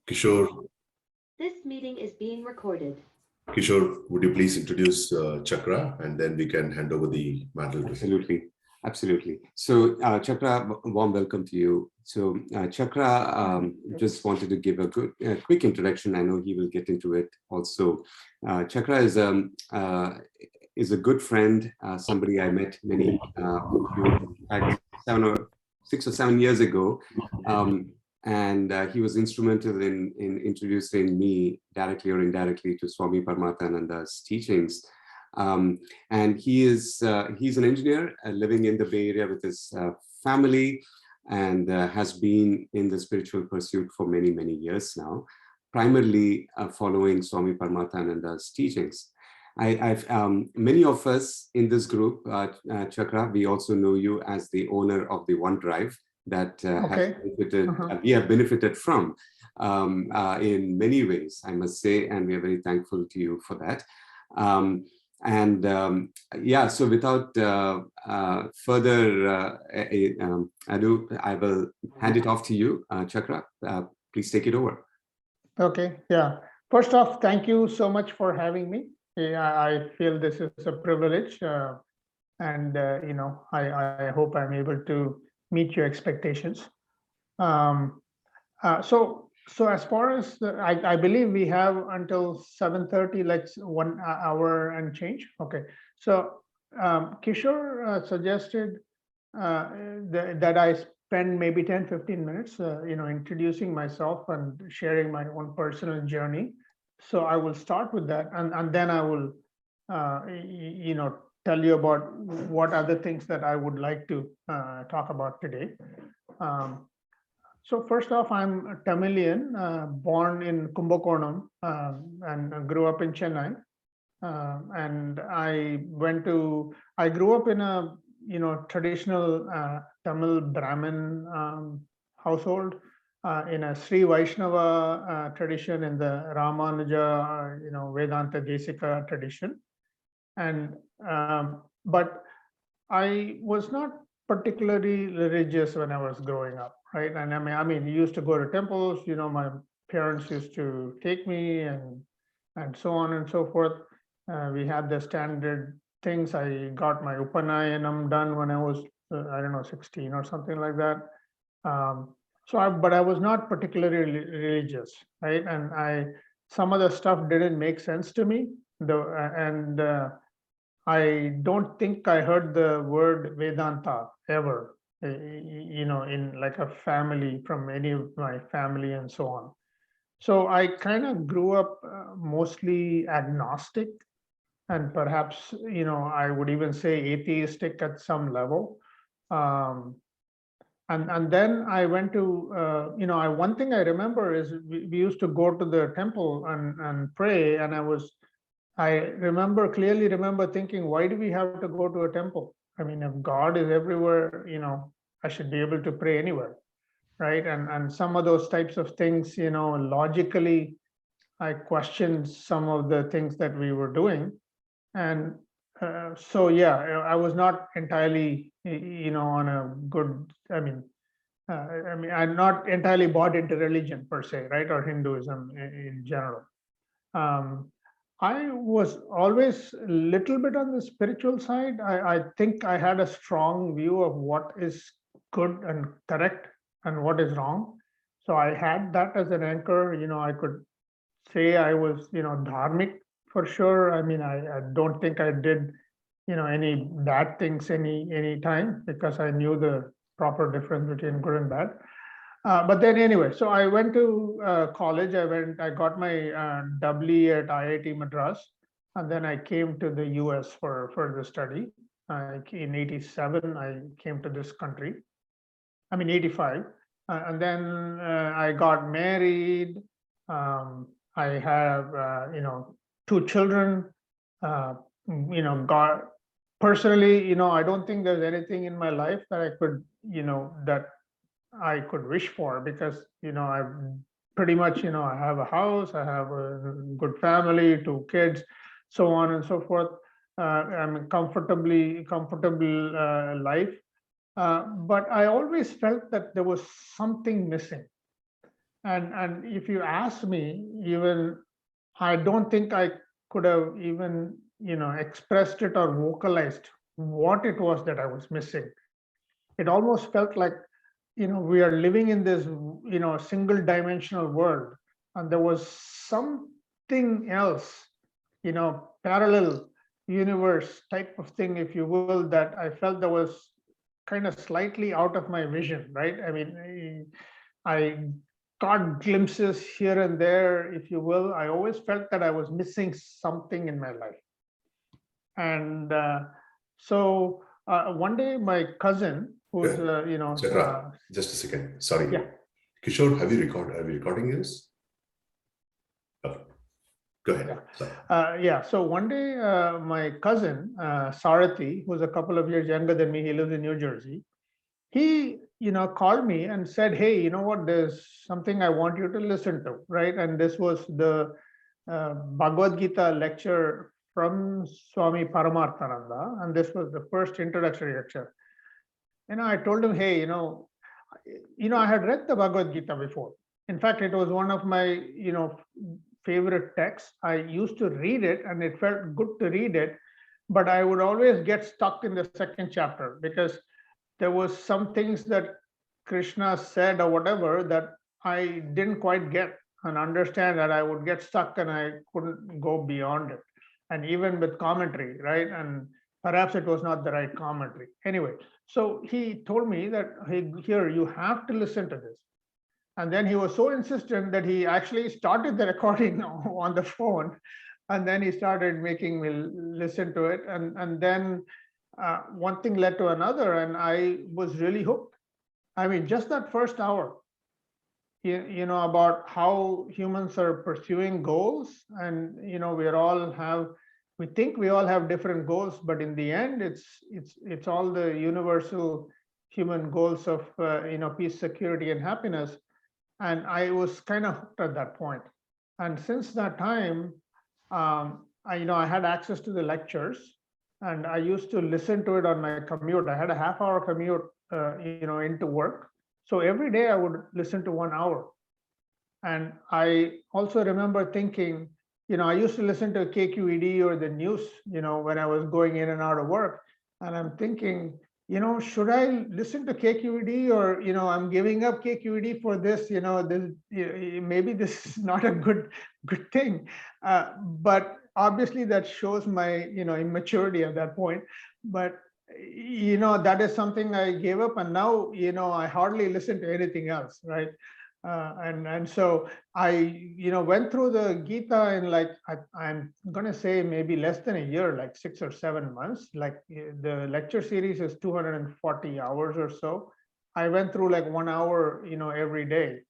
Kishore. This meeting is being recorded. Kishore, would you please introduce Chakra, and then we can hand over the mantle to him. Absolutely. So Chakra, warm welcome to you. So Chakra just wanted to give a quick introduction. I know he will get into it also. Chakra is a good friend, somebody I met many, in fact, 6 or 7 years ago. And he was instrumental in introducing me directly or indirectly to Swami Paramatmananda's teachings. And he's an engineer living in the Bay Area with his family, and has been in the spiritual pursuit for many, many years now, primarily following Swami Paramatmananda's teachings. Many of us in this group, Chakra, we also know you as the owner of the OneDrive that we have benefited from in many ways, I must say, and we are very thankful to you for that. So without further ado, I will hand it off to you, Chakra. Please take it over. Okay, yeah. First off, thank you so much for having me. I feel this is a privilege, and I hope I'm able to meet your expectations. So as far as I believe we have until 7:30, like 1 hour and change. Okay, so Kishore suggested that I spend maybe 10-15 minutes, introducing myself and sharing my own personal journey. So I will start with that, and then I will, tell you about what other things that I would like to talk about today. So first off, I'm a Tamilian, born in Kumbakonam, and grew up in Chennai. And I grew up in a traditional Tamil Brahmin household, in a Sri Vaishnava tradition, in the Ramanuja, Vedanta Desika tradition. And but I was not particularly religious when I was growing up, right? And I mean, I used to go to temples. My parents used to take me, and so on and so forth. We had the standard things. I got my Upanayanam done when I was 16 or something like that. But I was not particularly religious, right? And some of the stuff didn't make sense to me, I don't think I heard the word Vedanta ever, in like a family, from any of my family and so on. So I kind of grew up mostly agnostic, and perhaps, I would even say atheistic at some level. And then I went to, one thing I remember is we used to go to the temple and pray, and I clearly remember thinking, why do we have to go to a temple? I mean, if God is everywhere, I should be able to pray anywhere, right? And some of those types of things, logically, I questioned some of the things that we were doing. And I was not entirely, on a good, I'm not entirely bought into religion per se, right? Or Hinduism in general. I was always a little bit on the spiritual side. I think I had a strong view of what is good and correct and what is wrong. So I had that as an anchor. I could say I was, dharmic for sure. I mean, I don't think I did, any bad things any time, because I knew the proper difference between good and bad. But then anyway, so I went to college. I got my doubly at IIT Madras, and then I came to the US for further study. In 87, I came to this country. 85. And then I got married. I have, 2 children. Personally, I don't think there's anything in my life that I could, that I could wish for, because I pretty much I have a house, I have a good family, 2 kids, so on and so forth. I'm a comfortable life, but I always felt that there was something missing. And if you ask me, even I don't think I could have even, expressed it or vocalized what it was that I was missing. It almost felt like, we are living in this, single dimensional world, and there was something else, parallel universe type of thing, if you will, that I felt that was kind of slightly out of my vision, right? I mean, I caught glimpses here and there, if you will. I always felt that I was missing something in my life. And so one day my cousin, who's, Chakra, just a second. Sorry. Yeah. Kishore, are we recording this? Okay. Go ahead. Yeah. So one day, my cousin, Sarathi, who's a couple of years younger than me, he lives in New Jersey. He, called me and said, "Hey, you know what? There's something I want you to listen to," right? And this was the Bhagavad Gita lecture from Swami Paramarthananda, and this was the first introductory lecture. I told him, "Hey, I had read the Bhagavad Gita before. In fact, it was one of my, favorite texts. I used to read it, and it felt good to read it, but I would always get stuck in the second chapter because there was some things that Krishna said or whatever that I didn't quite get and understand, that I would get stuck and I couldn't go beyond it. And even with commentary, right? And perhaps it was not the right commentary. Anyway, so he told me that, "Hey, here, you have to listen to this." And then he was so insistent that he actually started the recording on the phone. And then he started making me listen to it. And then one thing led to another, and I was really hooked. I mean, just that first hour, about how humans are pursuing goals, and we think we all have different goals, but in the end, it's all the universal human goals of peace, security, and happiness. And I was kind of hooked at that point. And since that time, I had access to the lectures, and I used to listen to it on my commute. I had a half-hour commute, into work. So every day I would listen to 1 hour. And I also remember thinking, I used to listen to KQED or the news, when I was going in and out of work. And I'm thinking, should I listen to KQED, or, I'm giving up KQED for this, maybe this is not a good thing. But obviously that shows my, immaturity at that point. But, that is something I gave up, and now, I hardly listen to anything else, right? And so I, went through the Gita in I'm going to say maybe less than a year, like 6 or 7 months. Like the lecture series is 240 hours or so. I went through like 1 hour, every day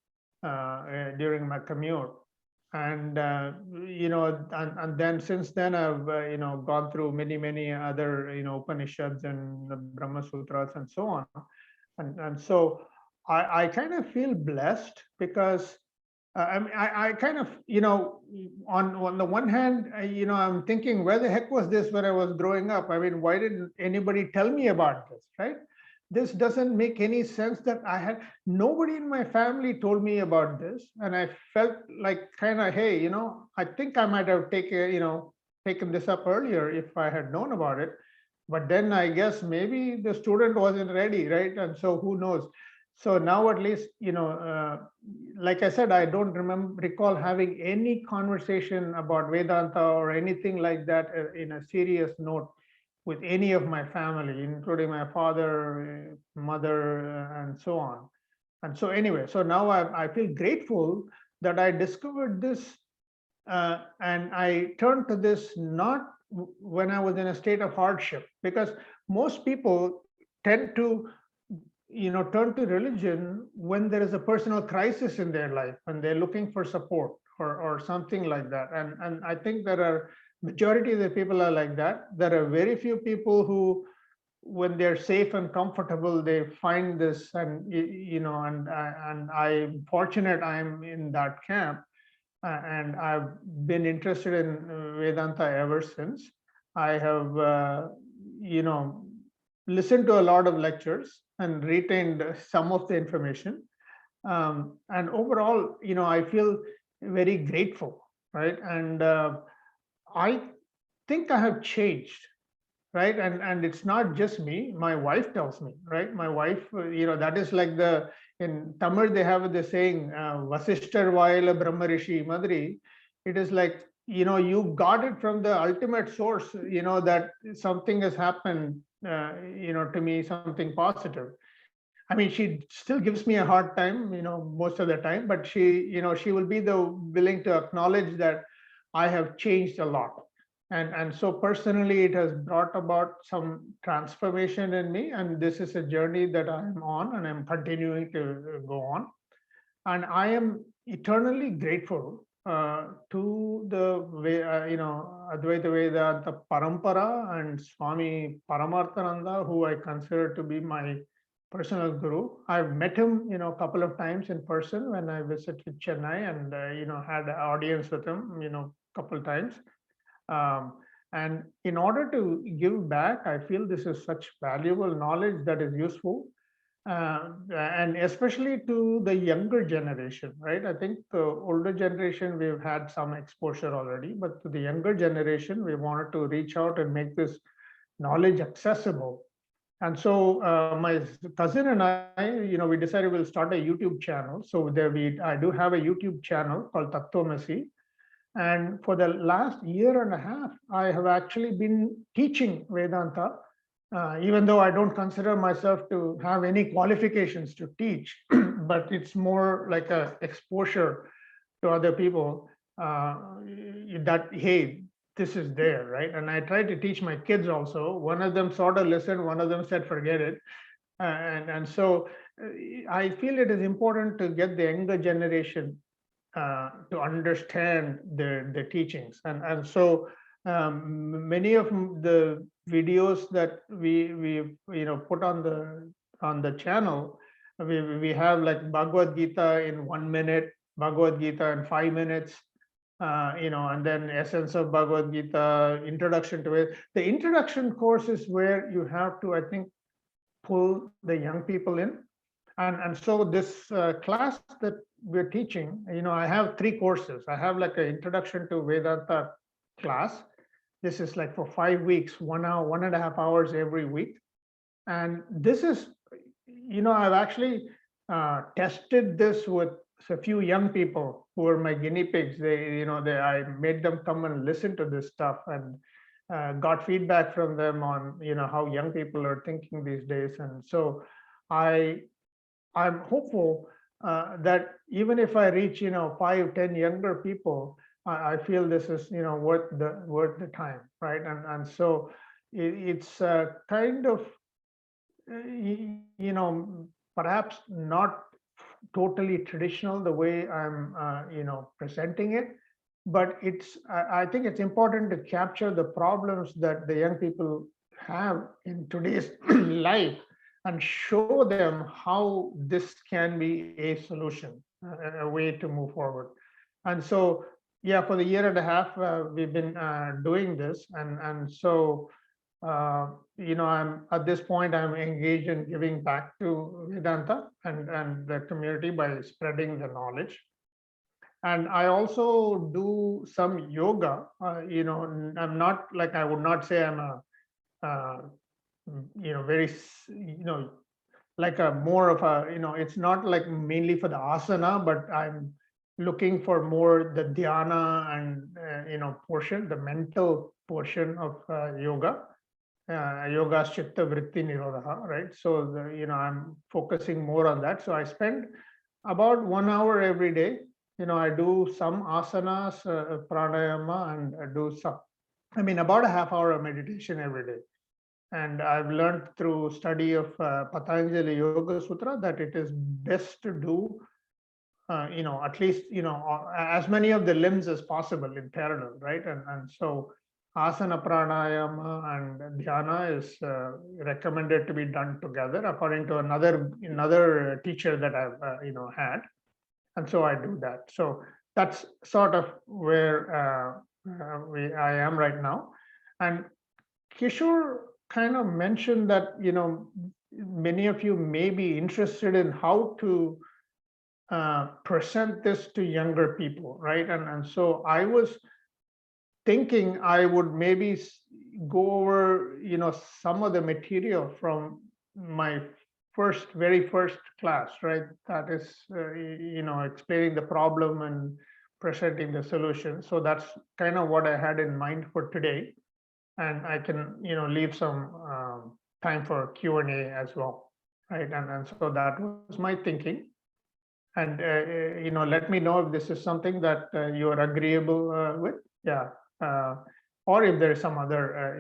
during my commute. And, and then since then I've, gone through many other, Upanishads and the Brahma Sutras and so on. And so I kind of feel blessed because I kind of, on the one hand, I'm thinking, where the heck was this when I was growing up? I mean, why didn't anybody tell me about this, right? This doesn't make any sense that nobody in my family told me about this. And I felt like kind of, hey, I think I might have taken this up earlier if I had known about it. But then I guess maybe the student wasn't ready, right? And so who knows? So now at least, like I said, I don't recall having any conversation about Vedanta or anything like that in a serious note with any of my family, including my father, mother, and so on. And so anyway, so now I feel grateful that I discovered this, and I turned to this not when I was in a state of hardship, because most people tend to turn to religion when there is a personal crisis in their life and they're looking for support or something like that. And I think there are majority of the people are like that. There are very few people who, when they're safe and comfortable, they find this, and and I'm fortunate I'm in that camp, and I've been interested in Vedanta ever since. I have listened to a lot of lectures and retained some of the information. And overall, I feel very grateful, right? And I think I have changed, right? And it's not just me. My wife tells me, right? My wife, that is like in Tamil they have the saying, Vasishtar Vaila Brahma Rishi Madri. It is like, you got it from the ultimate source, that something has happened, to me, something positive. I mean, she still gives me a hard time, most of the time, but she will be the willing to acknowledge that I have changed a lot. And so personally, it has brought about some transformation in me. And this is a journey that I'm on and I'm continuing to go on. And I am eternally grateful to the Advaita Vedanta Parampara and Swami Paramarthananda, who I consider to be my personal guru. I've met him, a couple of times in person when I visited Chennai, and had an audience with him, a couple of times. And in order to give back, I feel this is such valuable knowledge that is useful, and especially to the younger generation, right? I think the older generation, we've had some exposure already, but to the younger generation, we wanted to reach out and make this knowledge accessible. And so my cousin and I, we decided we'll start a YouTube channel. So I do have a YouTube channel called Tattvamasi. And for the last year and a half, I have actually been teaching Vedanta, even though I don't consider myself to have any qualifications to teach, but it's more like a exposure to other people that, hey, this is there, right? And I try to teach my kids also. One of them sort of listened, one of them said, forget it. And so I feel it is important to get the younger generation to understand the teachings. And so many of the videos that we put on the channel, we have like Bhagavad Gita in 1 minute, Bhagavad Gita in 5 minutes, and then essence of Bhagavad Gita, introduction to it. The introduction course is where you have to, I think, pull the young people in. And so this class that we're teaching, I have 3 courses. I have like an introduction to Vedanta class. This is like for 5 weeks, 1 hour, 1.5 hours every week. And this is, I've actually tested this with a few young people who were my guinea pigs. I made them come and listen to this stuff and got feedback from them on, how young people are thinking these days. And so I'm hopeful that even if I reach, 5, 10 younger people, I feel this is, worth the time, right? And so it's kind of, perhaps not totally traditional the way I'm, presenting it, but I think it's important to capture the problems that the young people have in today's life and show them how this can be a solution, a way to move forward. And so, yeah, for the year and a half, we've been doing this. And so, I'm at this point, I'm engaged in giving back to Vedanta and the community by spreading the knowledge. And I also do some yoga. I'm not like, I would not say I'm a very, like a more of a, it's not like mainly for the asana, but I'm looking for more the dhyana and, portion, the mental portion of yoga. Yoga chitta vritti nirodha, right? So, I'm focusing more on that. So I spend about 1 hour every day. I do some asanas, pranayama, and I do about a half hour of meditation every day. And I've learned through study of Patanjali Yoga Sutra that it is best to do, at least, as many of the limbs as possible in parallel, right? And so asana, pranayama, and dhyana is recommended to be done together according to another teacher that I've, had. And so I do that. So that's sort of where I am right now. And Kishore kind of mentioned that, many of you may be interested in how to present this to younger people, right? And so I was thinking I would maybe go over, some of the material from my very first class, right? That is, explaining the problem and presenting the solution. So that's kind of what I had in mind for today. And I can, leave some time for Q&A as well, right? And so that was my thinking. And, let me know if this is something that you are agreeable with. Yeah. Or if there is some other,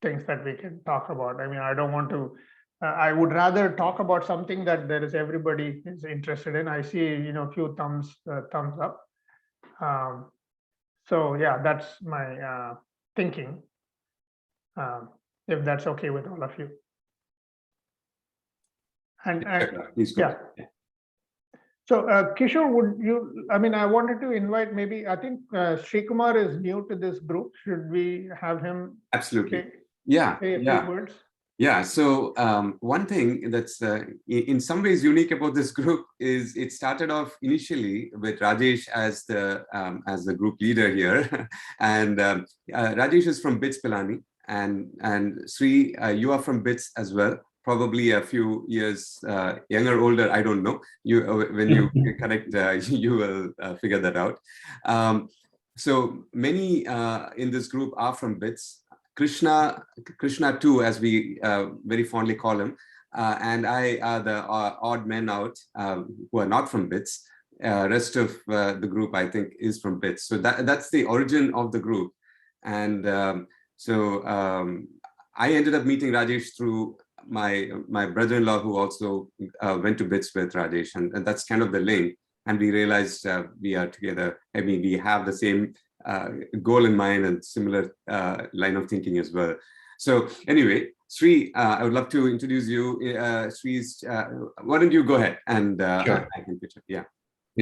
things that we can talk about. I mean, I don't want to, I would rather talk about something that there is everybody is interested in. I see, a few thumbs up. So yeah, that's my thinking. If that's okay with all of you. And Please go. yeah. So Kishore, would you, I mean, I wanted to invite maybe, I think Sri Kumar is new to this group. Should we have him Absolutely. say Yeah. a Yeah. few words? Yeah. So one thing that's in some ways unique about this group is it started off initially with Rajesh as the group leader here, and Rajesh is from BITS Pilani, and Sri, you are from BITS as well. Probably a few years younger, older, I don't know. You when you connect, you will figure that out. So many in this group are from BITS. Krishna too, as we very fondly call him, and I are the odd men out who are not from BITS. Rest of the group, I think, is from BITS. So that's the origin of the group. And I ended up meeting Rajesh through my brother-in-law, who also went to BITS with Rajesh, and that's kind of the link. And we realized we are together. I mean, we have the same goal in mind and similar line of thinking as well. So anyway, Sri, I would love to introduce you. Sri's, why don't you go ahead and Sure. I can pitch up. Yeah.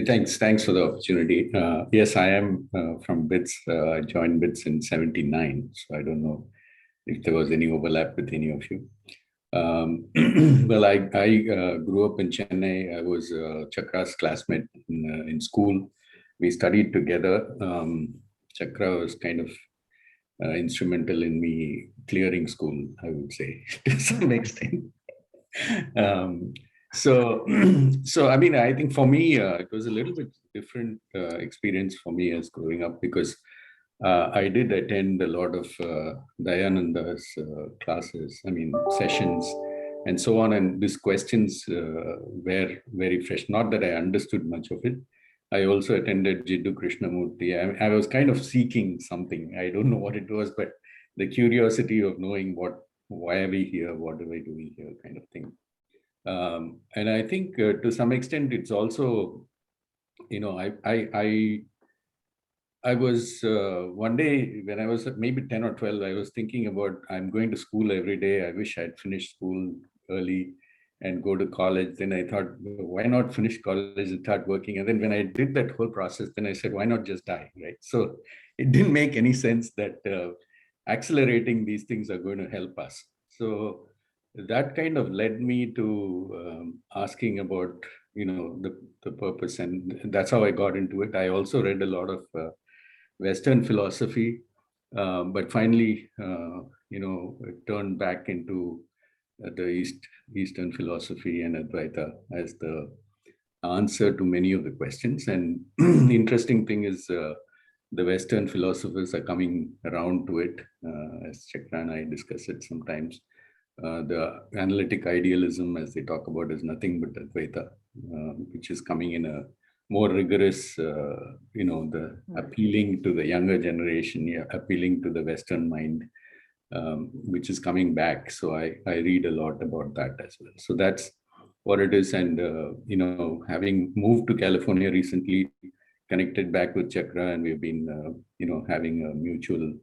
Thanks for the opportunity. Yes, I am from BITS. I joined BITS in '79, so I don't know if there was any overlap with any of you. Well, I grew up in Chennai. I was Chakra's classmate in school. We studied together. Chakra was kind of instrumental in me clearing school, I would say, to some extent. So I mean, I think for me, it was a little bit different experience for me as growing up, because I did attend a lot of Dayananda's classes, I mean, sessions and so on. And these questions were very fresh. Not that I understood much of it. I also attended Jiddu Krishnamurti. I was kind of seeking something. I don't know what it was, but the curiosity of knowing why are we here? What are we doing here, kind of thing. And I think to some extent, it's also, you know, I was one day when I was maybe 10 or 12, I was thinking about, I'm going to school every day. I wish I'd finished school early and go to college. Then I thought, why not finish college and start working? And then when I did that whole process, then I said, why not just die, right? So it didn't make any sense that accelerating these things are going to help us. So that kind of led me to asking about, you know, the purpose, and that's how I got into it. I also read a lot of Western philosophy, but finally, you know, it turned back into the Eastern philosophy and Advaita as the answer to many of the questions. And the interesting thing is the Western philosophers are coming around to it, as Chakra and I discuss it sometimes. The analytic idealism, as they talk about, is nothing but Advaita, which is coming in a more rigorous, you know, the appealing to the younger generation, yeah, appealing to the Western mind, which is coming back. So I read a lot about that as well. So that's what it is. And, you know, having moved to California recently, connected back with Chakra, and we've been, you know, having a mutual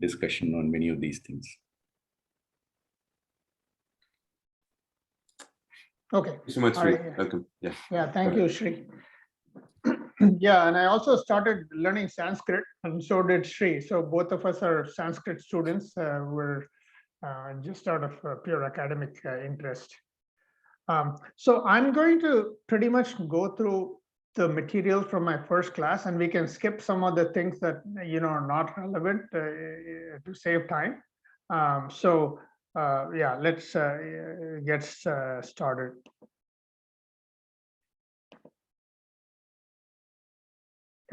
discussion on many of these things. Okay. Thank you so much, Sri. Welcome. Yeah. Yeah, thank you, Sri. Yeah, and I also started learning Sanskrit, and so did Sri. So both of us are Sanskrit students. We're just out of pure academic interest. So I'm going to pretty much go through the material from my first class, and we can skip some of the things that are not relevant to save time. Yeah, let's get started.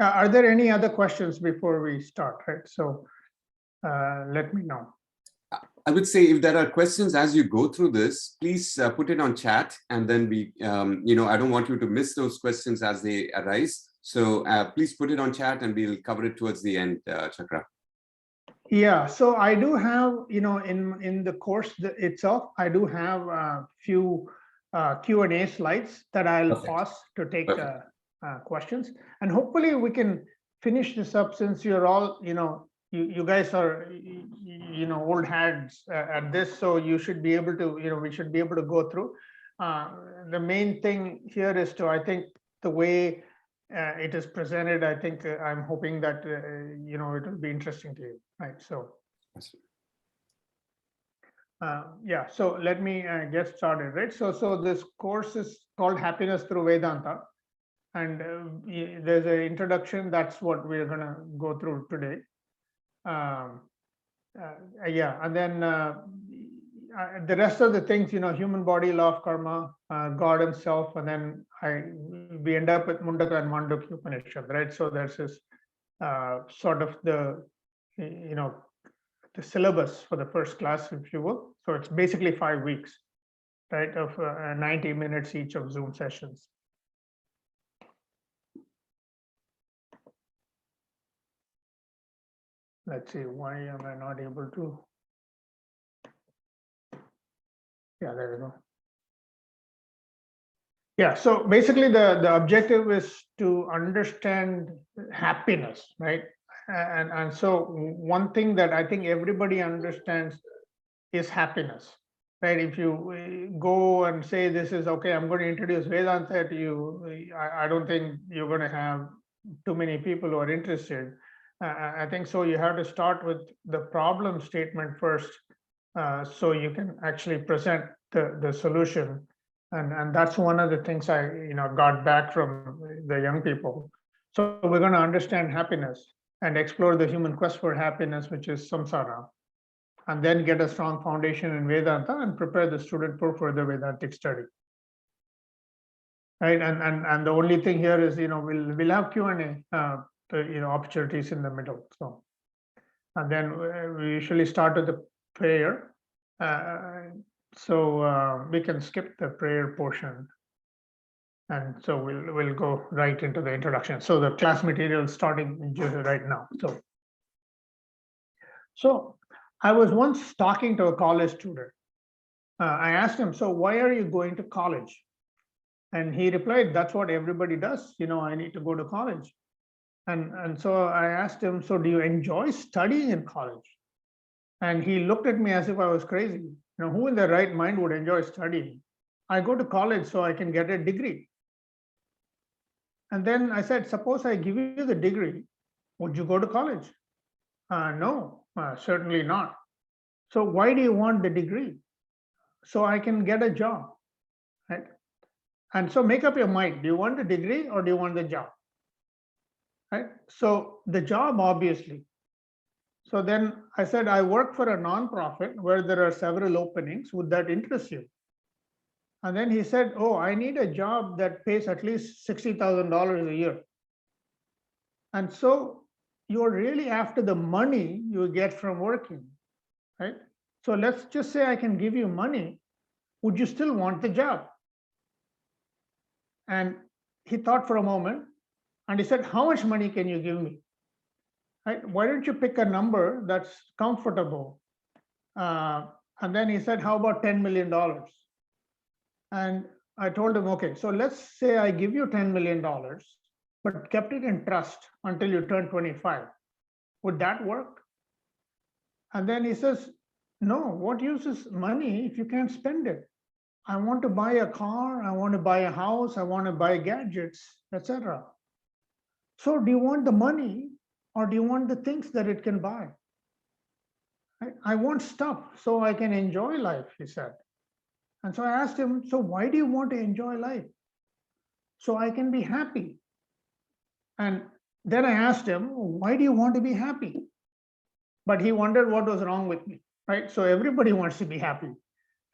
Are there any other questions before we start? Right. So let me know. I would say if there are questions as you go through this, please put it on chat, and then we, I don't want you to miss those questions as they arise. So please put it on chat, and we'll cover it towards the end, Chakra. Yeah, so I do have, in the course itself, I do have a few Q&A slides that I'll pause to take questions, and hopefully we can finish this up, since you're all, you guys are, old hands at this, so you should be able to, we should be able to go through. The main thing here is to, I think, the way it is presented, I think I'm hoping that, it will be interesting to you, right? So, yeah, so let me get started, right? So this course is called Happiness Through Vedanta. And there's an introduction. That's what we're going to go through today. Yeah, and then the rest of the things, human body, law of karma, God and self, and then we end up with Mundaka and Mandukya Upanishad, right? So there's this sort of the syllabus for the first class, if you will. So it's basically 5 weeks, right, of 90 minutes each of Zoom sessions. Let's see, why am I not able to? Yeah, there we go. Yeah, so basically the objective is to understand happiness, right? And so one thing that I think everybody understands is happiness, right? If you go and say this is okay, I'm going to introduce Vedanta to you, I don't think you're going to have too many people who are interested. I think so you have to start with the problem statement first, so you can actually present the solution. And that's one of the things I got back from the young people. So we're going to understand happiness and explore the human quest for happiness, which is samsara, and then get a strong foundation in Vedanta and prepare the student for further Vedantic study. Right, and the only thing here is we'll have Q&A. Opportunities in the middle. So, and then we usually start with the prayer. So we can skip the prayer portion, and so we'll go right into the introduction. So the class material is starting right now. So I was once talking to a college student. I asked him, "So why are you going to college?" And he replied, "That's what everybody does. I need to go to college." And so I asked him, "So do you enjoy studying in college?" And he looked at me as if I was crazy. Who in their right mind would enjoy studying? I go to college so I can get a degree. And then I said, "Suppose I give you the degree, would you go to college?" No, certainly not. "So why do you want the degree?" "So I can get a job." Right? And so make up your mind. Do you want the degree or do you want the job? Right? So the job, obviously. So then I said, "I work for a nonprofit where there are several openings. Would that interest you?" And then he said, "Oh, I need a job that pays at least $60,000 a year." And so you're really after the money you get from working, right? So let's just say I can give you money. Would you still want the job? And he thought for a moment, and he said, "How much money can you give me?" Right? "Why don't you pick a number that's comfortable?" And then he said, "How about $10 million?" And I told him, "Okay, so let's say I give you $10 million, but kept it in trust until you turn 25. Would that work?" And then he says, "No, what use is money if you can't spend it? I want to buy a car, I want to buy a house, I want to buy gadgets, etc. So do you want the money or do you want the things that it can buy?" "I want stuff so I can enjoy life," he said. And so I asked him, "So why do you want to enjoy life?" "So I can be happy." And then I asked him, why do you want to be happy? But he wondered what was wrong with me, right? So everybody wants to be happy,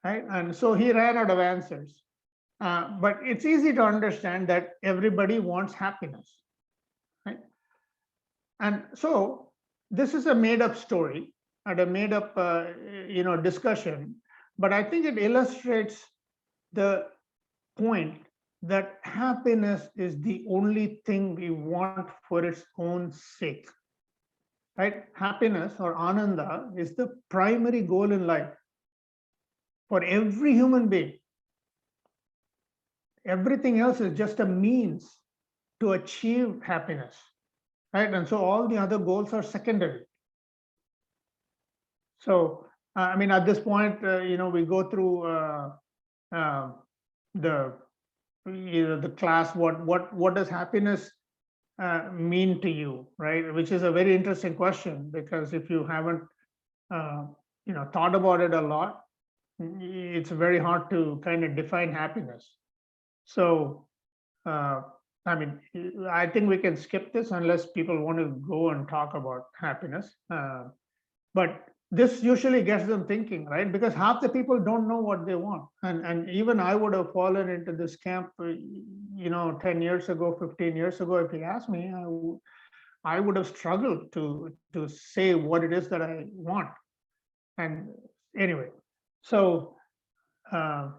right? And so he ran out of answers. But it's easy to understand that everybody wants happiness, right? And so this is a made-up story and a made-up, discussion. But I think it illustrates the point that happiness is the only thing we want for its own sake, right? Happiness or ananda is the primary goal in life for every human being. Everything else is just a means to achieve happiness, right? And so all the other goals are secondary. So, I mean, at this point, we go through the class. What does happiness mean to you, right? Which is a very interesting question, because if you haven't, thought about it a lot, it's very hard to kind of define happiness. So, I mean, I think we can skip this unless people want to go and talk about happiness. But this usually gets them thinking, right? Because half the people don't know what they want. And even I would have fallen into this camp, 10 years ago, 15 years ago. If you asked me, I would have struggled to say what it is that I want. And anyway, so the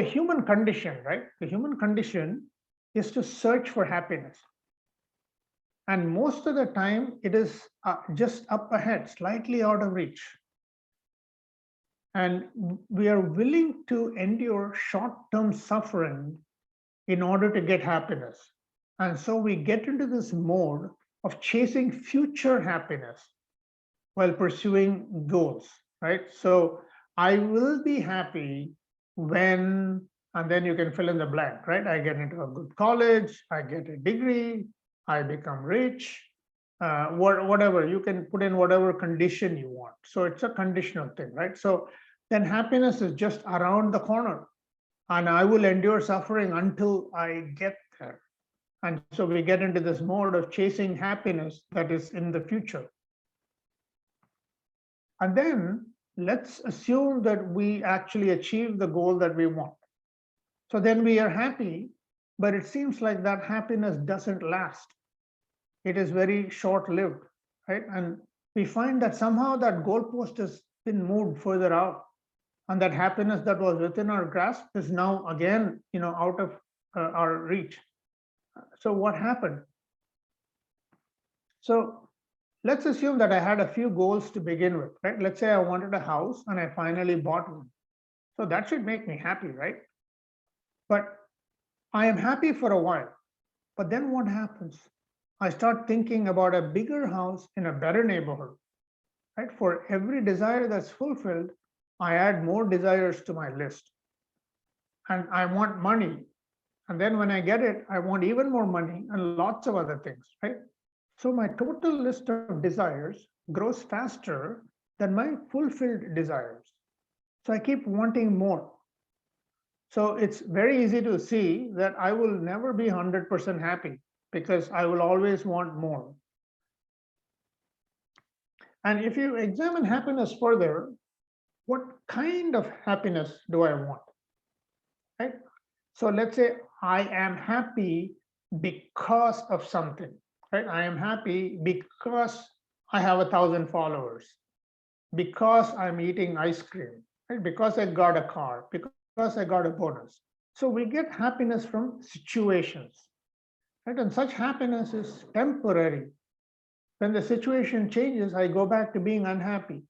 human condition, right? The human condition is to search for happiness. And most of the time, it is just up ahead, slightly out of reach. And we are willing to endure short-term suffering in order to get happiness. And so we get into this mode of chasing future happiness while pursuing goals, right? So I will be happy when, and then you can fill in the blank, right? I get into a good college, I get a degree, I become rich, whatever, you can put in whatever condition you want. So it's a conditional thing, right? So then happiness is just around the corner, and I will endure suffering until I get there. And so we get into this mode of chasing happiness that is in the future. And then let's assume that we actually achieve the goal that we want. So then we are happy, but it seems like that happiness doesn't last. It is very short-lived, right? And we find that somehow that goalpost has been moved further out, and that happiness that was within our grasp is now again, out of our reach. So what happened? So let's assume that I had a few goals to begin with, right? Let's say I wanted a house and I finally bought one. So that should make me happy, right? But I am happy for a while. But then what happens? I start thinking about a bigger house in a better neighborhood, right? For every desire that's fulfilled, I add more desires to my list. And I want money. And then when I get it, I want even more money and lots of other things, right? So my total list of desires grows faster than my fulfilled desires. So I keep wanting more. So it's very easy to see that I will never be 100% happy, because I will always want more. And if you examine happiness further, what kind of happiness do I want, right? So let's say I am happy because of something, right? I am happy because I have 1,000 followers, because I'm eating ice cream, right? Because I got a car, because I got a bonus. So we get happiness from situations, right? And such happiness is temporary. When the situation changes, I go back to being unhappy,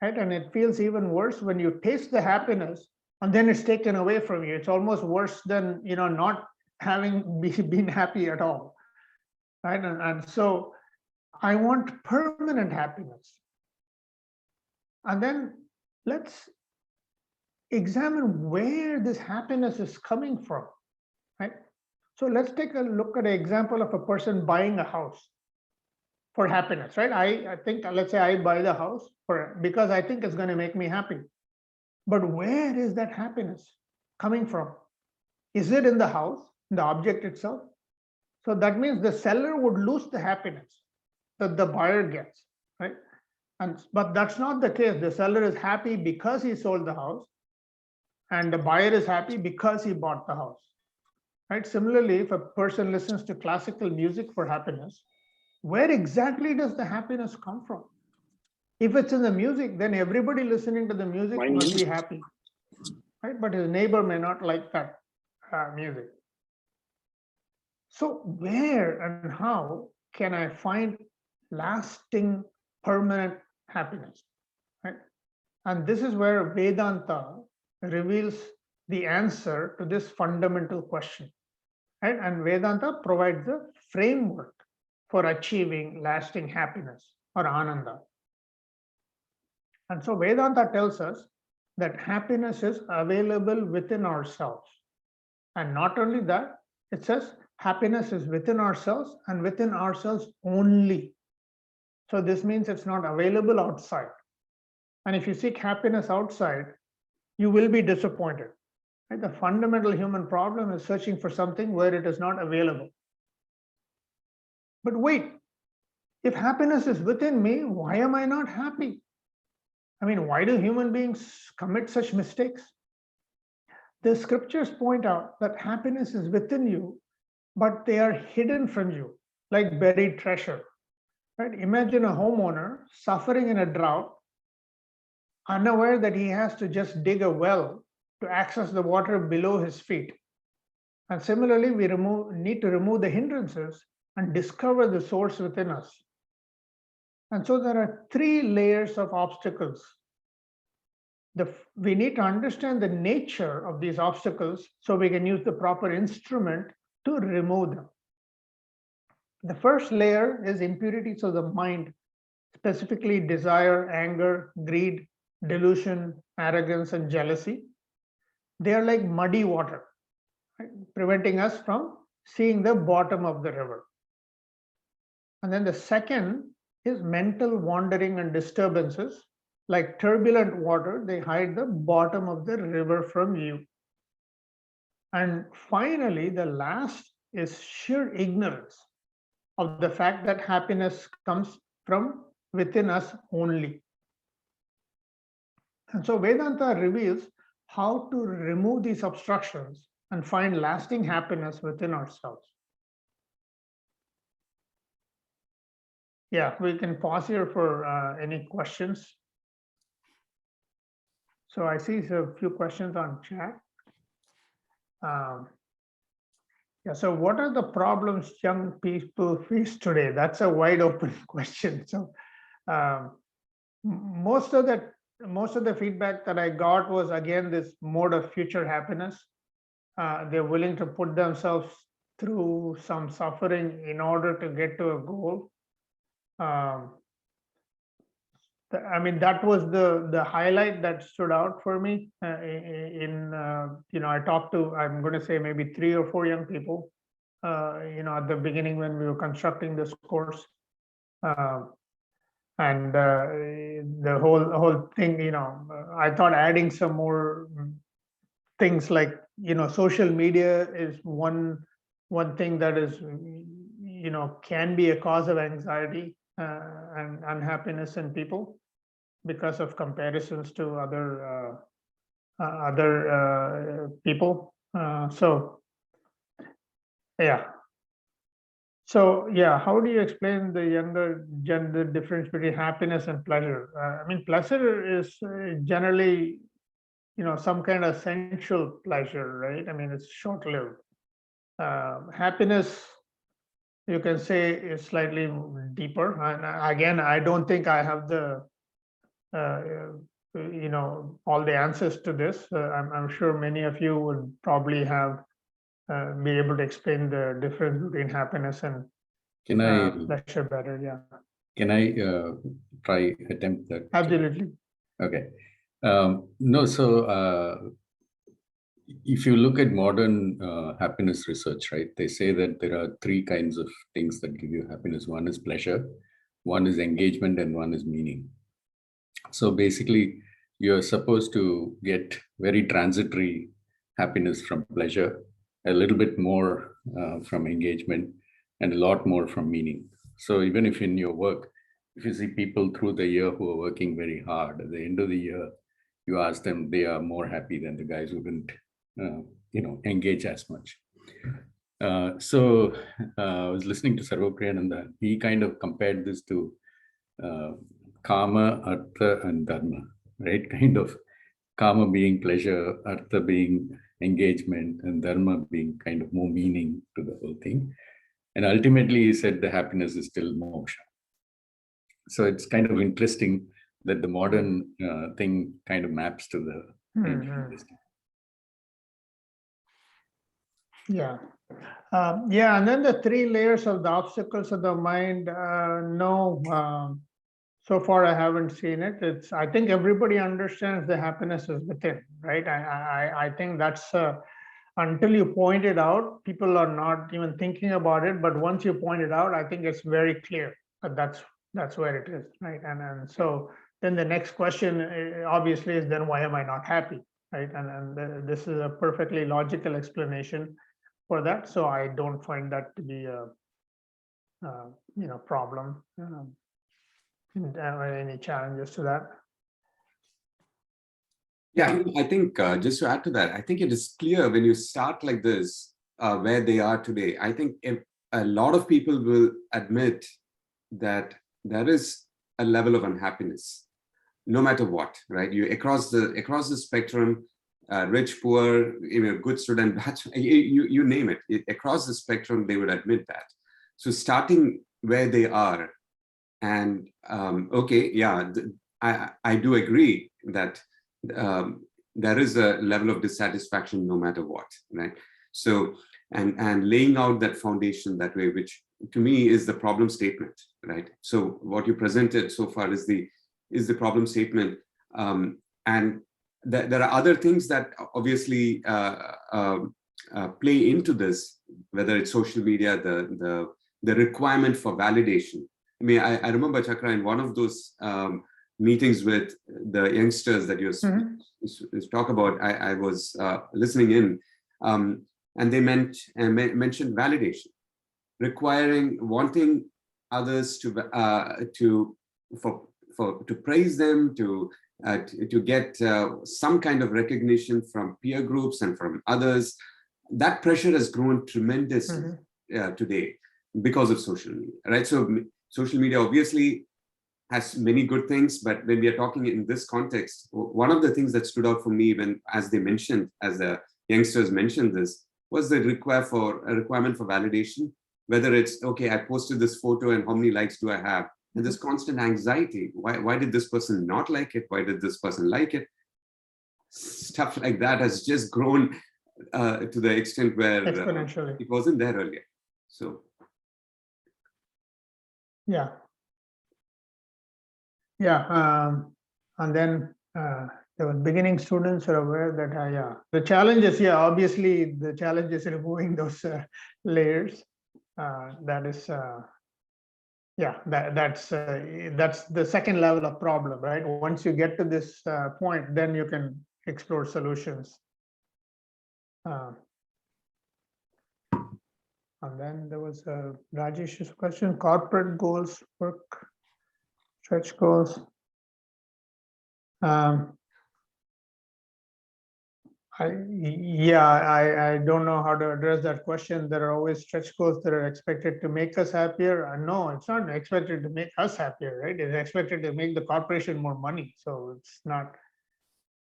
right? And it feels even worse when you taste the happiness and then it's taken away from you. It's almost worse than not having been happy at all, right? And so I want permanent happiness. And then let's examine where this happiness is coming from, right? So let's take a look at an example of a person buying a house for happiness, right? I think, let's say I buy the house because I think it's going to make me happy. But where is that happiness coming from? Is it in the house, in the object itself? So that means the seller would lose the happiness that the buyer gets, right? But that's not the case. The seller is happy because he sold the house, and the buyer is happy because he bought the house, right? Similarly, if a person listens to classical music for happiness, where exactly does the happiness come from? If it's in the music, then everybody listening to the music must be happy, right? But his neighbor may not like that music. So where and how can I find lasting, permanent happiness, right? And this is where Vedanta reveals the answer to this fundamental question, right? And Vedanta provides the framework for achieving lasting happiness or ananda. And so Vedanta tells us that happiness is available within ourselves. And not only that, it says happiness is within ourselves and within ourselves only. So this means it's not available outside. And if you seek happiness outside, you will be disappointed. Right? The fundamental human problem is searching for something where it is not available. But wait, if happiness is within me, why am I not happy? I mean, why do human beings commit such mistakes? The scriptures point out that happiness is within you, but they are hidden from you, like buried treasure. Right? Imagine a homeowner suffering in a drought, unaware that he has to just dig a well to access the water below his feet. And similarly, we need to remove the hindrances and discover the source within us. And so there are 3 layers of obstacles. We need to understand the nature of these obstacles so we can use the proper instrument to remove them. The first layer is impurities of the mind, specifically desire, anger, greed, delusion, arrogance, and jealousy. They are like muddy water, right? Preventing us from seeing the bottom of the river. And then the second is mental wandering and disturbances. Like turbulent water, they hide the bottom of the river from you. And finally, the last is sheer ignorance of the fact that happiness comes from within us only. And so Vedanta reveals how to remove these obstructions and find lasting happiness within ourselves. Yeah, we can pause here for any questions. So I see a few questions on chat. Yeah, so what are the problems young people face today? That's a wide open question. So most of the feedback that I got was, again, this mode of future happiness. They're willing to put themselves through some suffering in order to get to a goal. I mean, that was the highlight that stood out for me. I talked to, I'm going to say maybe 3 or 4 young people, at the beginning when we were constructing this course, and the whole thing. I thought adding some more things like, social media is one thing that is, can be a cause of anxiety and unhappiness in people, because of comparisons to other people. So how do you explain the younger gender difference between happiness and pleasure? I mean, pleasure is generally, some kind of sensual pleasure, right? I mean, it's short-lived. Happiness, you can say, is slightly deeper. And again, I don't think I have the all the answers to this. I'm sure many of you would probably have be able to explain the difference between happiness and pleasure better. Yeah. Can I attempt that? Absolutely. Okay. No, so if you look at modern happiness research, right, they say that there are 3 kinds of things that give you happiness. One is pleasure, one is engagement, and one is meaning. So basically, you're supposed to get very transitory happiness from pleasure, a little bit more from engagement, and a lot more from meaning. So even if in your work, if you see people through the year who are working very hard, at the end of the year, you ask them, they are more happy than the guys who didn't, engage as much. So I was listening to Sarvapriyananda. He kind of compared this to karma, artha, and dharma, right? Kind of karma being pleasure, artha being engagement, and dharma being kind of more meaning to the whole thing. And ultimately, he said the happiness is still moksha. So it's kind of interesting that the modern thing kind of maps to the ancient wisdom. Yeah. Yeah, and then the 3 layers of the obstacles of the mind, so far I haven't seen it. I think everybody understands the happiness is within, right? I think that's, until you point it out, people are not even thinking about it, but once you point it out, I think it's very clear that that's where it is, right? And so then the next question obviously is, then why am I not happy, right? And this is a perfectly logical explanation for that. So I don't find that to be a problem, any challenges to that. Yeah, I think just to add to that, I think it is clear when you start like this, where they are today. I think a lot of people will admit that there is a level of unhappiness, no matter what, right? You across the spectrum, rich, poor, good student, bad, you name it. Across the spectrum, they would admit that. So starting where they are, and okay, yeah, I do agree that there is a level of dissatisfaction no matter what, right? So and laying out that foundation that way, which to me is the problem statement, right? So what you presented so far is the problem statement, and there are other things that obviously play into this, whether it's social media, the requirement for validation. I mean, I remember, Chakra, in one of those meetings with the youngsters that you talk about, I was listening in, and they mentioned validation, wanting others to praise them, to get some kind of recognition from peer groups and from others. That pressure has grown tremendously today because of social media, right? So social media obviously has many good things, but when we are talking in this context, one of the things that stood out for me as the youngsters mentioned this, was the requirement for validation, whether it's, okay, I posted this photo and how many likes do I have? And this constant anxiety, why did this person not like it? Why did this person like it? Stuff like that has just grown to the extent where it wasn't there earlier. So. Yeah. Yeah. And then the beginning students are aware that, the challenges, obviously the challenge is removing those layers. That is, that's the second level of problem, right? Once you get to this point, then you can explore solutions. And then there was a Rajesh's question: corporate goals, work, stretch goals. I don't know how to address that question. There are always stretch goals that are expected to make us happier. No, it's not expected to make us happier, right? It's expected to make the corporation more money. So it's not,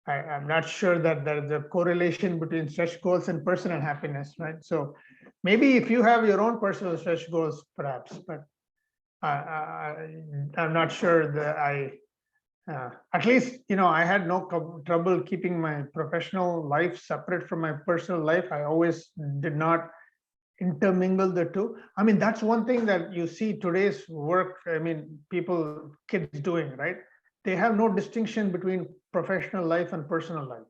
I'm not sure that there's a correlation between stretch goals and personal happiness, right? So maybe if you have your own personal stretch goals, perhaps, but I'm not sure that at least, I had no trouble keeping my professional life separate from my personal life. I always did not intermingle the two. I mean, that's one thing that you see today's work. I mean, kids doing, right? They have no distinction between professional life and personal life.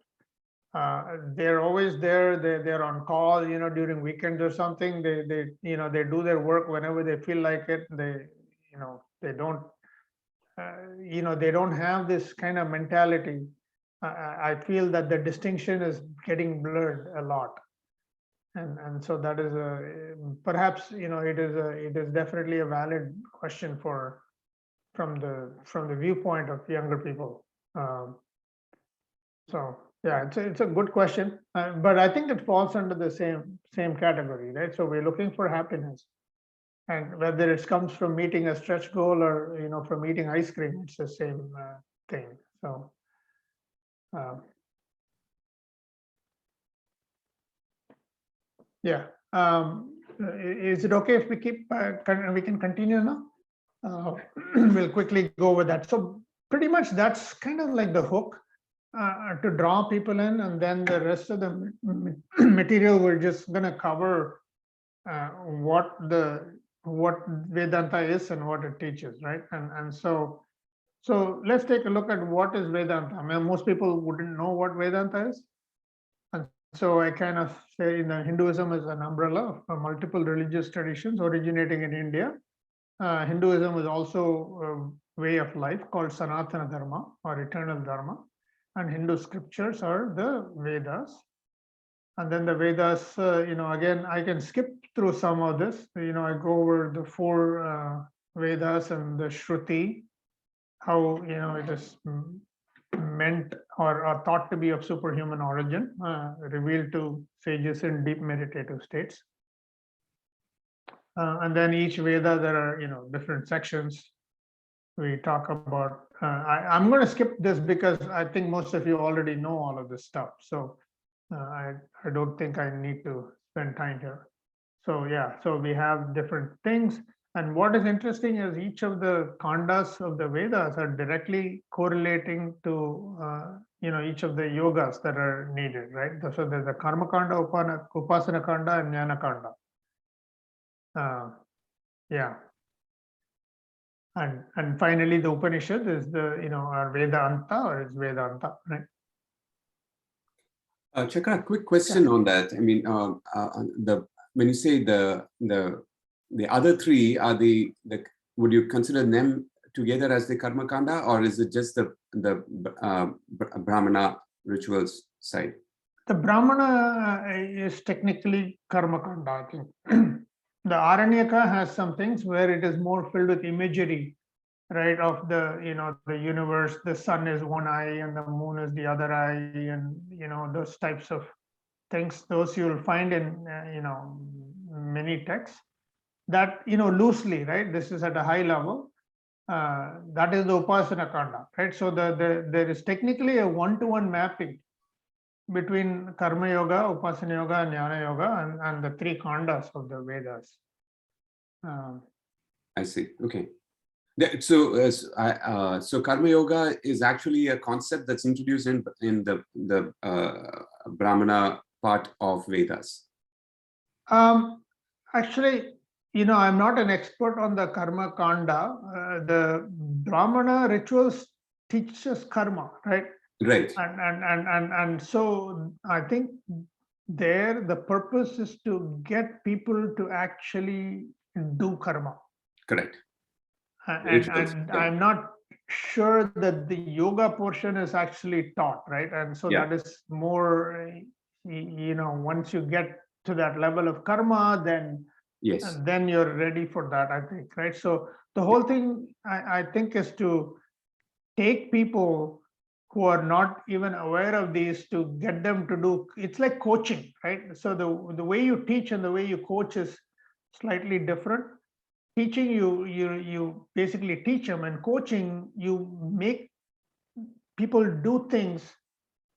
They're always there. They're on call, during weekends or something. They do their work whenever they feel like it. They don't. They don't have this kind of mentality. I feel that the distinction is getting blurred a lot. And so that is a perhaps it is definitely a valid question from the viewpoint of younger people. So yeah, it's a good question, but I think it falls under the same category, right? So we're looking for happiness, and whether it comes from meeting a stretch goal or from eating ice cream, it's the same thing. So yeah, is it okay if we we can continue now? We'll quickly go with that. So pretty much that's kind of like the hook to draw people in, and then the rest of the material we're just going to cover what Vedanta is and what it teaches, right? And so let's take a look at what is Vedanta. I mean, most people wouldn't know what Vedanta is. And so I kind of say Hinduism is an umbrella of multiple religious traditions originating in India. Hinduism is also a way of life called Sanatana Dharma or eternal Dharma. And Hindu scriptures are the Vedas. And then the Vedas, again, I can skip through some of this. I go over the 4 Vedas and the Shruti, how, it is meant or thought to be of superhuman origin, revealed to sages in deep meditative states. And then each Veda, there are, different sections. We talk about, I'm going to skip this because I think most of you already know all of this stuff. So I don't think I need to spend time here. So yeah, so we have different things. And what is interesting is each of the khandas of the Vedas are directly correlating to, each of the yogas that are needed, right? So there's a karma kanda, upasana kanda, and jnana kanda. Yeah. And finally, the Upanishad is the, our Vedanta or it's Vedanta, right? Chakra, quick question on that. I mean, when you say the other 3 are the would you consider them together as the karma kanda, or is it just the brahmana rituals side? The brahmana is technically karma kanda, I think. The Aranyaka has some things where it is more filled with imagery, right? Of the, the universe, the sun is one eye and the moon is the other eye, and, those types of things, those you'll find in, many texts that, loosely, right? This is at a high level. That is the Upasana Kanda, right? So there is technically a one-to-one mapping between Karma Yoga, Upasana Yoga, and Jnana Yoga, and the 3 khandas of the Vedas. I see. Okay. So Karma Yoga is actually a concept that's introduced in the Brahmana part of Vedas. Actually, I'm not an expert on the Karma Kanda. The Brahmana rituals teach us karma, right? Right. And so I think there the purpose is to get people to actually do karma. Correct. And I'm not sure that the yoga portion is actually taught, right? And so that is more, once you get to that level of karma, then then you're ready for that, I think, right? So the whole thing, I think, is to take people who are not even aware of these to get them to do. It's like coaching, right? So the way you teach and the way you coach is slightly different. Teaching, you basically teach them, and coaching, you make people do things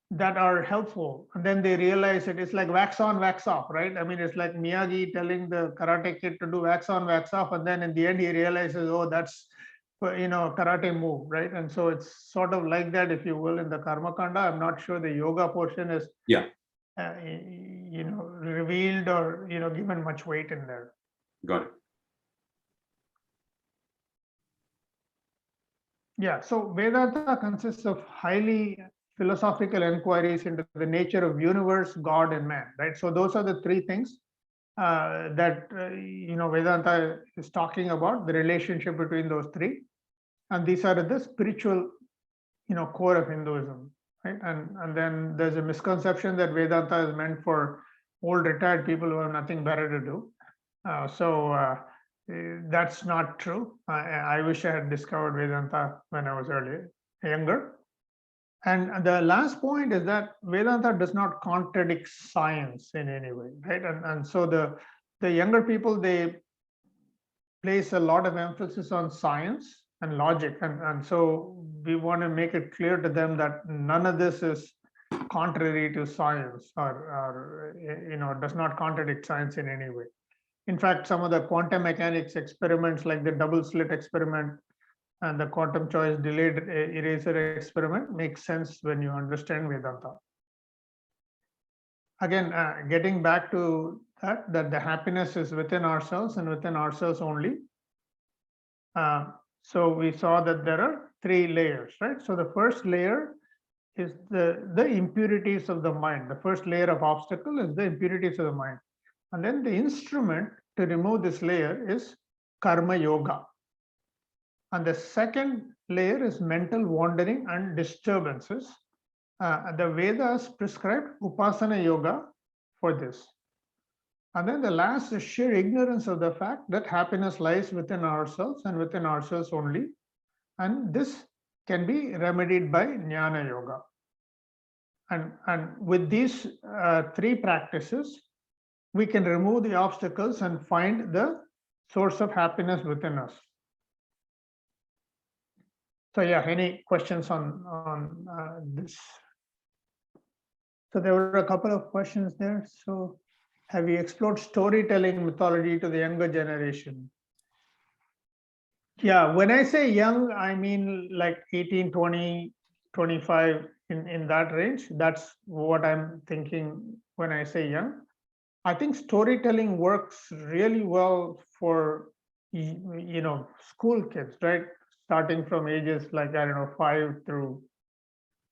that are helpful, and then they realize it. It's like wax on, wax off, right? I mean, it's like Miyagi telling the karate kid to do wax on, wax off, and then in the end he realizes, oh, that's karate move, right? And so it's sort of like that, if you will, in the karma kanda. I'm not sure the yoga portion is revealed or given much weight in there. Got it. Yeah, so Vedanta consists of highly philosophical inquiries into the nature of universe, God, and man, right? So those are the 3 things that Vedanta is talking about, the relationship between those 3, and these are the spiritual, core of Hinduism, right? And then there's a misconception that Vedanta is meant for old retired people who have nothing better to do. That's not true. I wish I had discovered Vedanta when I was younger. And the last point is that Vedanta does not contradict science in any way, right? And so the younger people, they place a lot of emphasis on science and logic. And so we want to make it clear to them that none of this is contrary to science or does not contradict science in any way. In fact, some of the quantum mechanics experiments like the double slit experiment and the quantum choice delayed eraser experiment makes sense when you understand Vedanta. Again, getting back to that the happiness is within ourselves and within ourselves only. So we saw that there are 3 layers, right? So the first layer is the impurities of the mind. The first layer of obstacle is the impurities of the mind. And then the instrument to remove this layer is karma yoga. And the second layer is mental wandering and disturbances. The Vedas prescribe upasana yoga for this. And then the last is sheer ignorance of the fact that happiness lies within ourselves and within ourselves only. And this can be remedied by jnana yoga. And with these 3 practices, we can remove the obstacles and find the source of happiness within us. So yeah, any questions on this? So there were a couple of questions there. So have you explored storytelling mythology to the younger generation? Yeah, when I say young, I mean like 18, 20, 25, in that range. That's what I'm thinking when I say young. I think storytelling works really well for school kids, right? Starting from ages like, I don't know, 5 through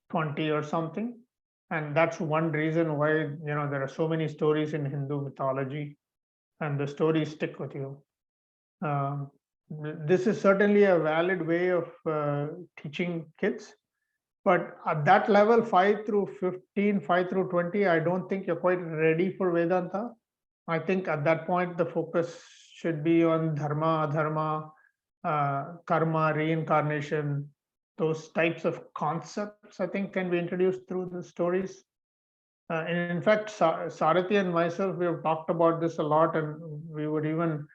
20 or something. And that's one reason why, there are so many stories in Hindu mythology and the stories stick with you. This is certainly a valid way of teaching kids. But at that level, 5 through 15, 5 through 20, I don't think you're quite ready for Vedanta. I think at that point, the focus should be on dharma, adharma, karma, reincarnation. Those types of concepts, I think, can be introduced through the stories. And in fact, Sarathi and myself, we have talked about this a lot, and we were even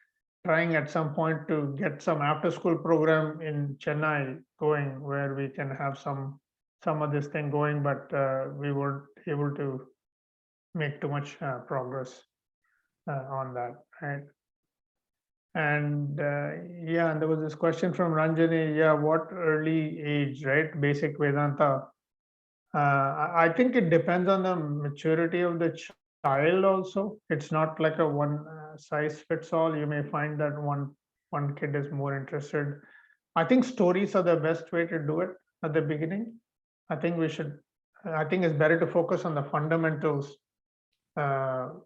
trying at some point to get some after-school program in Chennai going, where we can have some of this thing going, but we weren't able to make too much progress on that, right? And yeah, and there was this question from Ranjani, yeah, what early age, right? Basic Vedanta. I think it depends on the maturity of the child also. It's not like a one size fits all. You may find that one kid is more interested. I think stories are the best way to do it at the beginning. I think it's better to focus on the fundamentals, of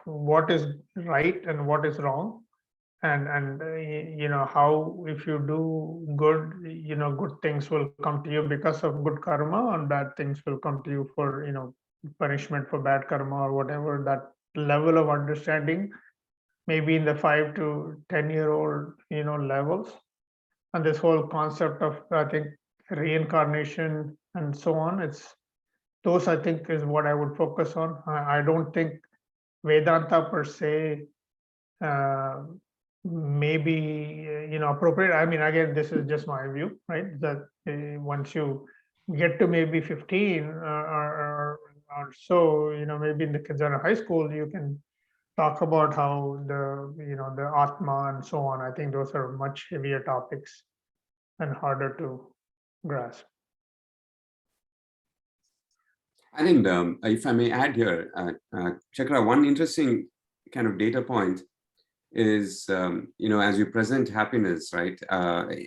what is right and what is wrong. And how, if you do good, good things will come to you because of good karma, and bad things will come to you for, punishment for bad karma or whatever. That level of understanding, maybe in the 5 to 10-year-old, levels. And this whole concept of, I think, reincarnation and so on, those, I think, is what I would focus on. I don't think Vedanta per se maybe appropriate. I mean, again, this is just my view, right? That once you get to maybe 15 or so, maybe in the kids are in high school, you can talk about how the Atma and so on. I think those are much heavier topics and harder to grasp. And if I may add here, Chakra, one interesting kind of data point is, as you present happiness, right,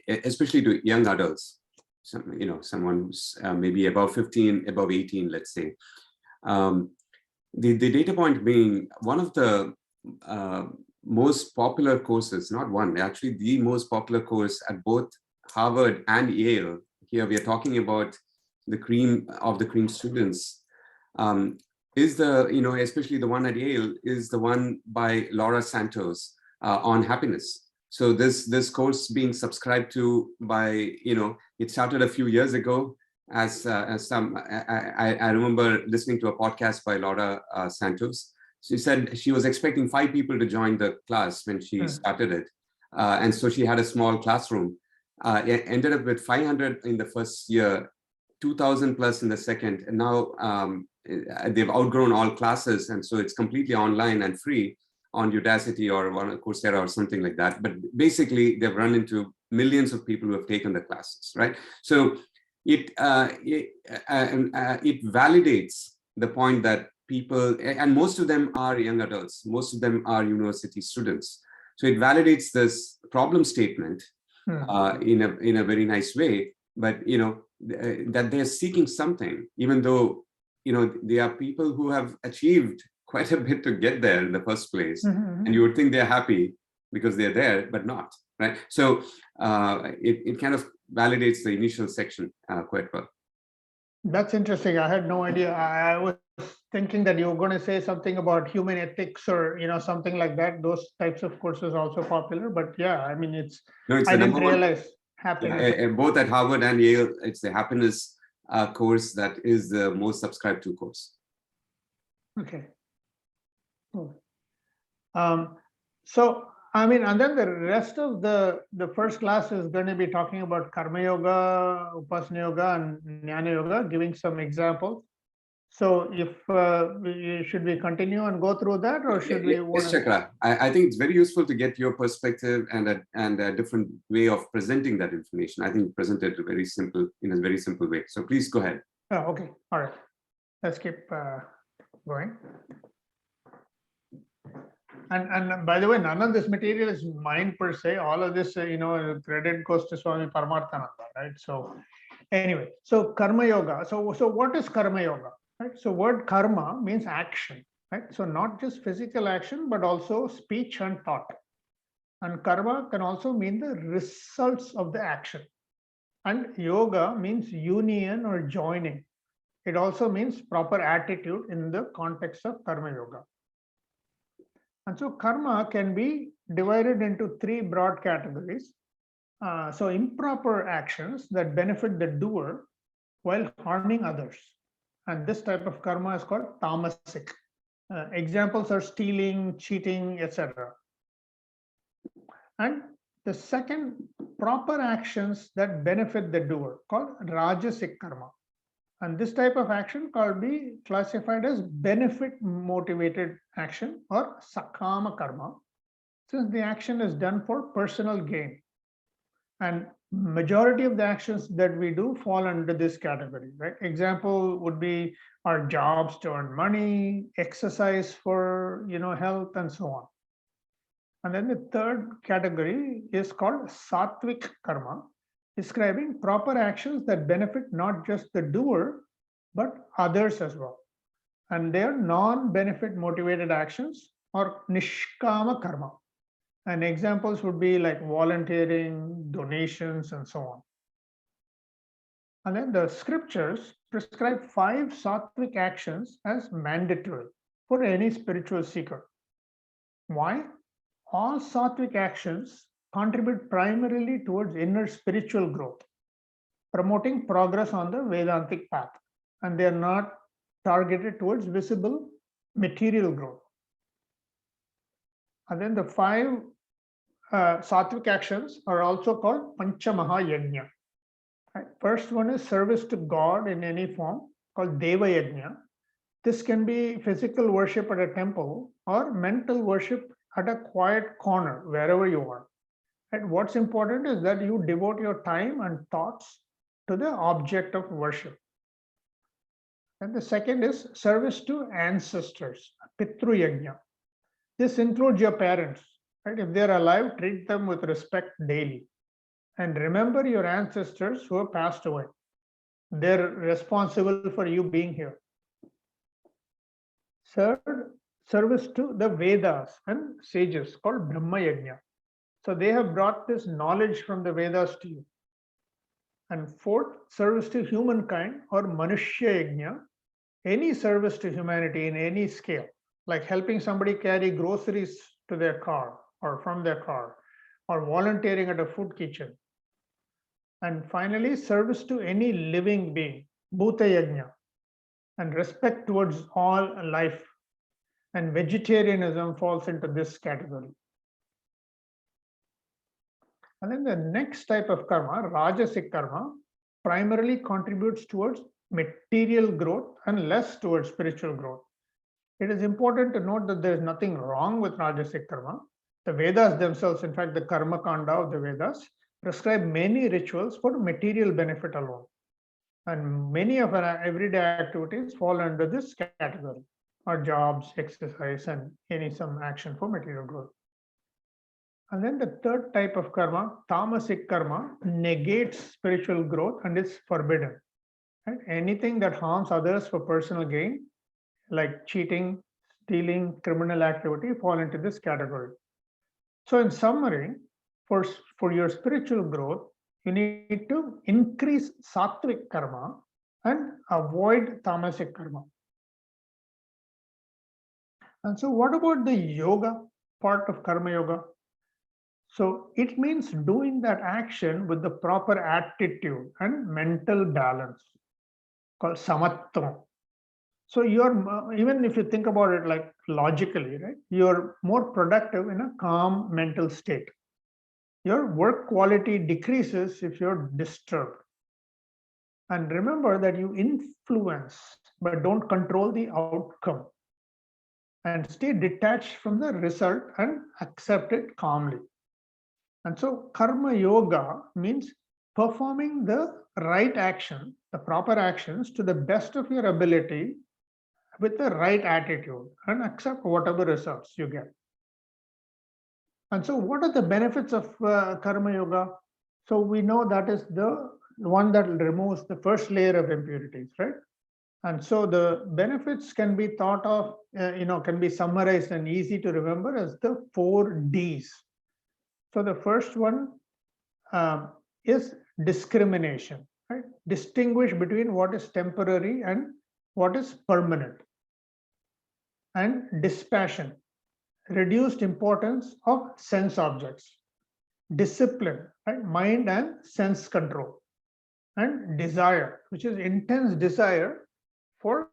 especially to young adults, someone who's maybe above 15, above 18, let's say. The data point being one of the most popular courses, not one, actually the most popular course at both Harvard and Yale. Here we are talking about the cream of the cream students. is the, especially the one at Yale, is the one by Laura Santos on happiness. So this course being subscribed to by, it started a few years ago as some, I remember listening to a podcast by Laura Santos. She said she was expecting 5 people to join the class when she started it. And so she had a small classroom. It ended up with 500 in the first year, 2,000 plus in the second. And now they've outgrown all classes. And so it's completely online and free on Udacity or on Coursera or something like that. But basically, they've run into millions of people who have taken the classes, right? So it validates the point that people, and most of them are young adults, most of them are university students. So it validates this problem statement in a very nice way, but that they're seeking something, even though they are people who have achieved quite a bit to get there in the first place, and you would think they're happy because they're there, but not, right? So it kind of validates the initial section quite well. That's interesting. I had no idea. I was thinking that you were going to say something about human ethics or something like that. Those types of courses are also popular. But yeah, I mean, it's I didn't realize happiness. Yeah, both at Harvard and Yale, it's the happiness course that is the most subscribed to course. Okay. Cool. So I mean, and then the rest of the first class is going to be talking about karma yoga, upasana yoga, and jnana yoga, giving some examples. So if should we continue and go through that, or should we? Yes, Chakra. I think it's very useful to get your perspective and a different way of presenting that information. I think you presented it very simple, in a very simple way. So please go ahead. Oh, okay. All right. Let's keep going. And by the way, none of this material is mine per se. All of this, credit goes to Swami Paramarthananda, right? So anyway, so karma yoga. So what is karma yoga? Right? So word karma means action, right? So not just physical action, but also speech and thought. And karma can also mean the results of the action. And yoga means union or joining. It also means proper attitude in the context of karma yoga. And so karma can be divided into 3 broad categories. So improper actions that benefit the doer while harming others. And this type of karma is called tamasic. Examples are stealing, cheating, etc. And the second, proper actions that benefit the doer, called rajasic karma. And this type of action can be classified as benefit motivated action or sakama karma, since the action is done for personal gain. And majority of the actions that we do fall under this category, right? Example would be our jobs to earn money, exercise for health, and so on. And then the third category is called Saatvik Karma, describing proper actions that benefit not just the doer, but others as well. And they are non-benefit motivated actions or Nishkama Karma. And examples would be like volunteering, donations, and so on. And then the scriptures prescribe 5 Saatvik actions as mandatory for any spiritual seeker. Why? All Saatvik actions contribute primarily towards inner spiritual growth, promoting progress on the Vedantic path, and they are not targeted towards visible material growth. And then the 5 Saatvik actions are also called pancha-maha-yagna. Right? First one is service to God in any form, called deva-yagna. This can be physical worship at a temple or mental worship at a quiet corner, wherever you are. And what's important is that you devote your time and thoughts to the object of worship. And the second is service to ancestors, pitru-yagna. This includes your parents. Right? If they're alive, treat them with respect daily. And remember your ancestors who have passed away. They're responsible for you being here. Third, service to the Vedas and sages, called brahma-yagna. So they have brought this knowledge from the Vedas to you. And fourth, service to humankind, or manushya-yagna, any service to humanity in any scale, like helping somebody carry groceries to their car or from their car, or volunteering at a food kitchen. And finally, service to any living being, bhootha-yagna, and respect towards all life. And vegetarianism falls into this category. And then the next type of karma, rajasic karma, primarily contributes towards material growth and less towards spiritual growth. It is important to note that there is nothing wrong with rajasic karma. The Vedas themselves, in fact, the Karma Kanda of the Vedas, prescribe many rituals for material benefit alone. And many of our everyday activities fall under this category, or jobs, exercise, and some action for material growth. And then the third type of karma, tamasic karma, negates spiritual growth and is forbidden. Right? Anything that harms others for personal gain, like cheating, stealing, criminal activity, fall into this category. So in summary, for your spiritual growth, you need to increase Saatvik Karma and avoid Tamasic Karma. And so what about the yoga part of Karma Yoga? So it means doing that action with the proper attitude and mental balance, called samatvam. So you're, even if you think about it like logically, right, you're more productive in a calm mental state. Your work quality decreases if you're disturbed. And remember that you influence, but don't control the outcome. And stay detached from the result and accept it calmly. And so karma yoga means performing the right action, the proper actions to the best of your ability with the right attitude and accept whatever results you get. And so what are the benefits of karma yoga? So we know that is the one that removes the first layer of impurities, right? And so the benefits can be thought of, can be summarized and easy to remember as the 4 Ds. So the first one is discrimination, right? Distinguish between what is temporary and what is permanent. And dispassion, reduced importance of sense objects. Discipline, right? Mind and sense control. And desire, which is intense desire for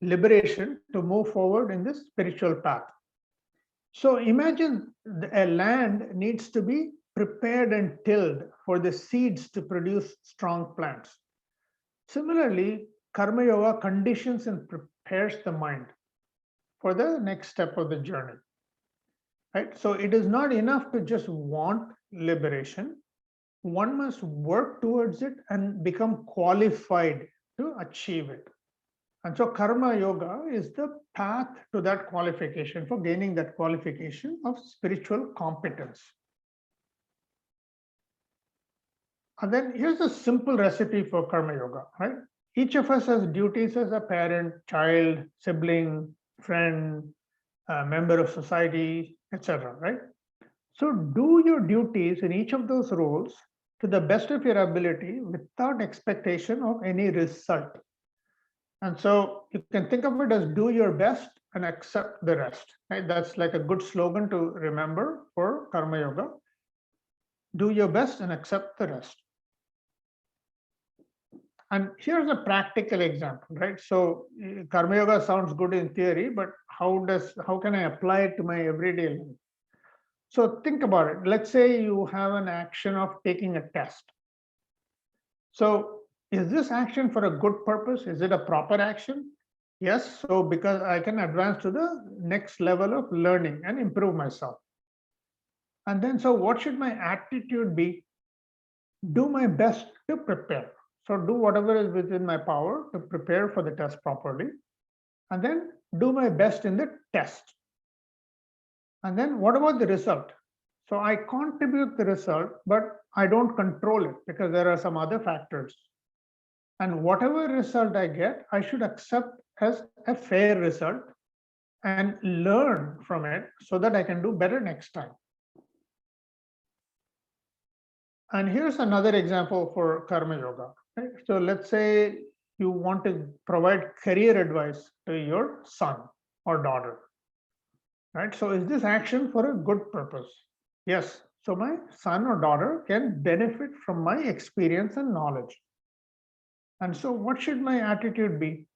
liberation to move forward in this spiritual path. So imagine a land needs to be prepared and tilled for the seeds to produce strong plants. Similarly, karma yoga conditions and prepares the mind for the next step of the journey. Right? So it is not enough to just want liberation. One must work towards it and become qualified to achieve it. And so karma yoga is the path to that qualification, for gaining that qualification of spiritual competence. And then here's a simple recipe for karma yoga, right? Each of us has duties as a parent, child, sibling, friend, member of society, etc., right? So do your duties in each of those roles to the best of your ability without expectation of any result. And so you can think of it as do your best and accept the rest, right? That's like a good slogan to remember for karma yoga. Do your best and accept the rest. And here's a practical example, right? So karma yoga sounds good in theory, but how can I apply it to my everyday life? So think about it. Let's say you have an action of taking a test. So is this action for a good purpose? Is it a proper action? Yes, so because I can advance to the next level of learning and improve myself. And then, so what should my attitude be? Do my best to prepare. So do whatever is within my power to prepare for the test properly. And then do my best in the test. And then what about the result? So I contribute the result, but I don't control it because there are some other factors. And whatever result I get, I should accept as a fair result and learn from it so that I can do better next time. And here's another example for karma yoga. Right? So let's say you want to provide career advice to your son or daughter, right? So is this action for a good purpose? Yes. So my son or daughter can benefit from my experience and knowledge. And so what should my attitude be?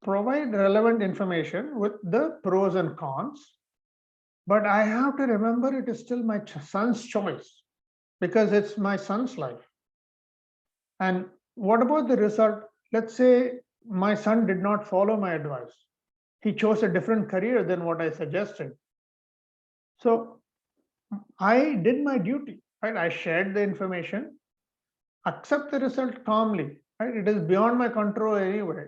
Provide relevant information with the pros and cons, but I have to remember it is still my son's choice because it's my son's life. And what about the result? Let's say my son did not follow my advice. He chose a different career than what I suggested. So I did my duty, right? I shared the information, accept the result calmly, right? It is beyond my control anyway.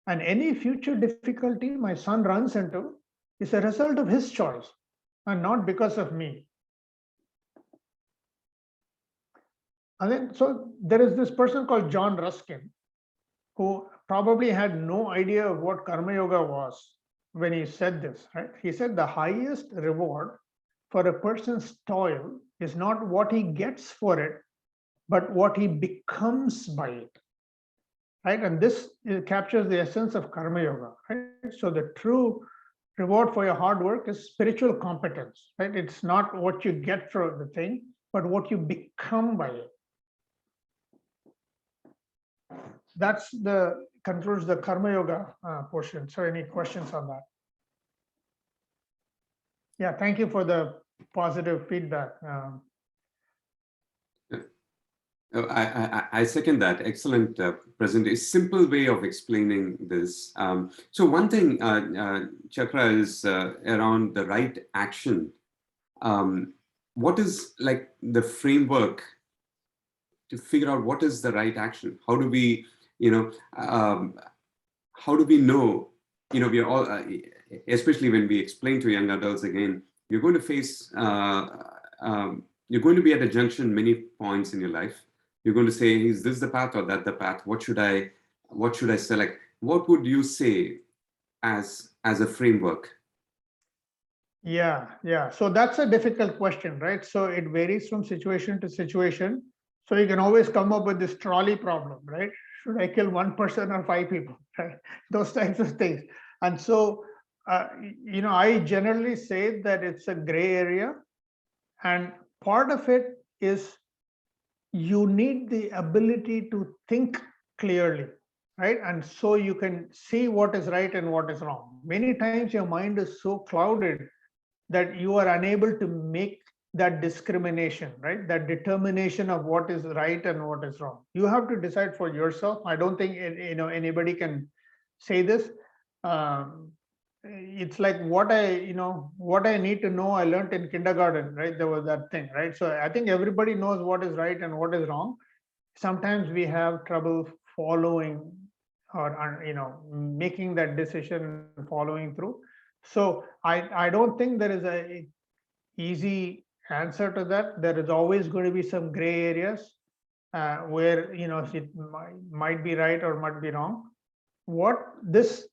And any future difficulty my son runs into is a result of his choice and not because of me. And then, so there is this person called John Ruskin, who probably had no idea of what Karma Yoga was when he said this, right? He said the highest reward for a person's toil is not what he gets for it, but what he becomes by it, right? And this captures the essence of Karma Yoga, right? So the true reward for your hard work is spiritual competence, right? It's not what you get for the thing, but what you become by it. That's the concludes the Karma Yoga portion. So any questions on that? Yeah, thank you for the positive feedback. I second that. Excellent presentation. Simple way of explaining this. So one thing, Chakra, is around the right action. What is like the framework to figure out what is the right action? How do we, how do we know, we are all, especially when we explain to young adults again, you're going to face, you're going to be at a junction many points in your life. You're going to say, is this the path or that the path? What should I select? What would you say as a framework? Yeah. So that's a difficult question, right? So it varies from situation to situation. So you can always come up with this trolley problem, right? Should I kill one person or 5 people, right? Those types of things. And so, I generally say that it's a gray area. And part of it is you need the ability to think clearly, right? And so you can see what is right and what is wrong. Many times your mind is so clouded that you are unable to make that discrimination, right? That determination of what is right and what is wrong. You have to decide for yourself. I don't think anybody can say this. It's like what I need to know, I learned in kindergarten, right? There was that thing, right? So I think everybody knows what is right and what is wrong. Sometimes we have trouble following or making that decision, following through. So I don't think there is a easy answer to that. There is always going to be some gray areas where it might be right or might be wrong. What this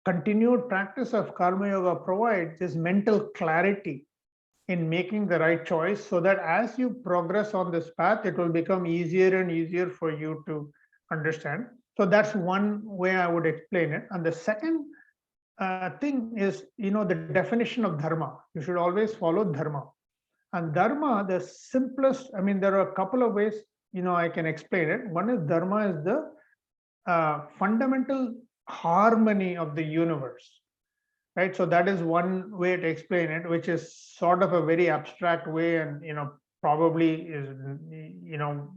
continued practice of Karma Yoga provides is mental clarity in making the right choice, so that as you progress on this path, it will become easier and easier for you to understand. So that's one way I would explain it. And the second thing is, the definition of dharma. You should always follow dharma. And dharma, the simplest, there are a couple of ways, I can explain it. One is dharma is the fundamental harmony of the universe, right? So that is one way to explain it, which is sort of a very abstract way, and probably is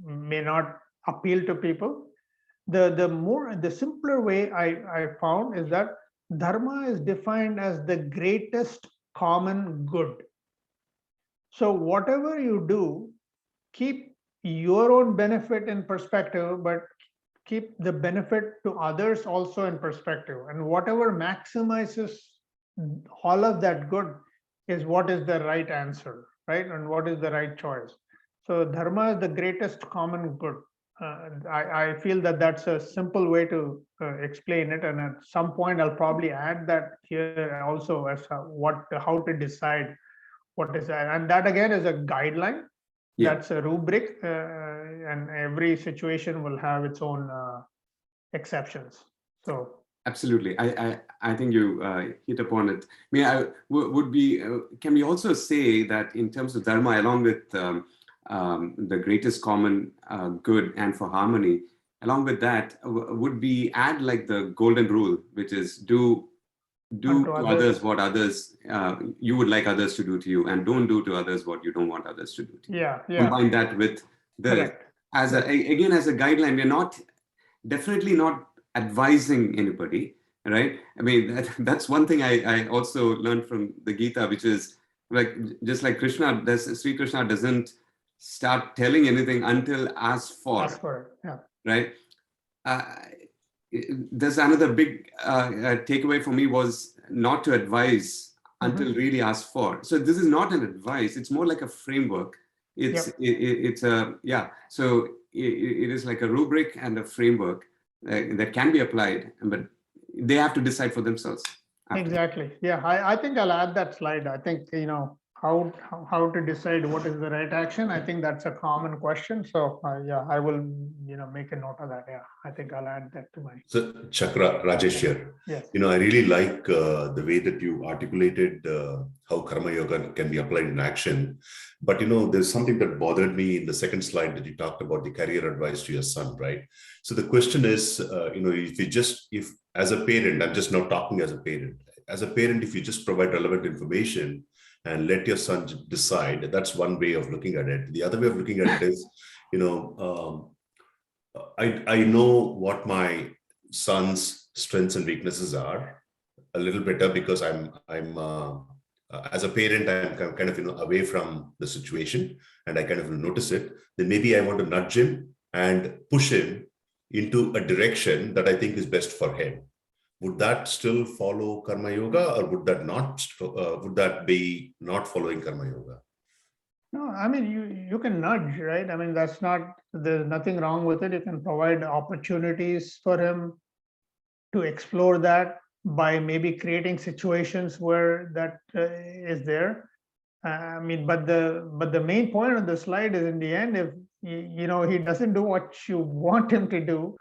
may not appeal to people. The simpler way I found is that dharma is defined as the greatest common good. So whatever you do, keep your own benefit in perspective, but keep the benefit to others also in perspective. And whatever maximizes all of that good is what is the right answer, right? And what is the right choice. So dharma is the greatest common good. I feel that that's a simple way to explain it. And at some point, I'll probably add that here also as how to decide what is that. And that again is a guideline. Yeah. That's a rubric, and every situation will have its own exceptions. So absolutely, I think you hit upon it. Would be can we also say that in terms of dharma, along with the greatest common good and for harmony, along with that, would we add like the golden rule, which is do to others what others you would like others to do to you, and don't do to others what you don't want others to do to you. yeah. Combine that with the as a again as a guideline. We're not definitely not advising anybody, right? I mean, that's one thing I also learned from the Gita, which is like just like Sri Krishna doesn't start telling anything until asked for. Ask for it, yeah. Right. There's another big takeaway for me was not to advise until really asked for. So this is not an advice; it's more like a framework. It's a So it is like a rubric and a framework that can be applied, but they have to decide for themselves. Exactly. Yeah, I think I'll add that slide. I think, how to decide what is the right action. I think that's a common question. So I will, make a note of that. Yeah, I think I'll add that to my. So Chakra, Rajesh here. Yes. I really like the way that you articulated how karma yoga can be applied in action. But there's something that bothered me in the second slide that you talked about the career advice to your son, right? So the question is, if as a parent, I'm just now talking as a parent. As a parent, if you just provide relevant information and let your son decide, that's one way of looking at it. The other way of looking at it is, I know what my son's strengths and weaknesses are a little better because I'm as a parent, I'm kind of away from the situation and I kind of notice it. Then maybe I want to nudge him and push him into a direction that I think is best for him. Would that still follow karma yoga, or would that not? Would that be not following karma yoga? No, I mean, you can nudge, right? I mean, there's nothing wrong with it. You can provide opportunities for him to explore that by maybe creating situations where that is there. I mean, but the main point of the slide is, in the end, if he doesn't do what you want him to do,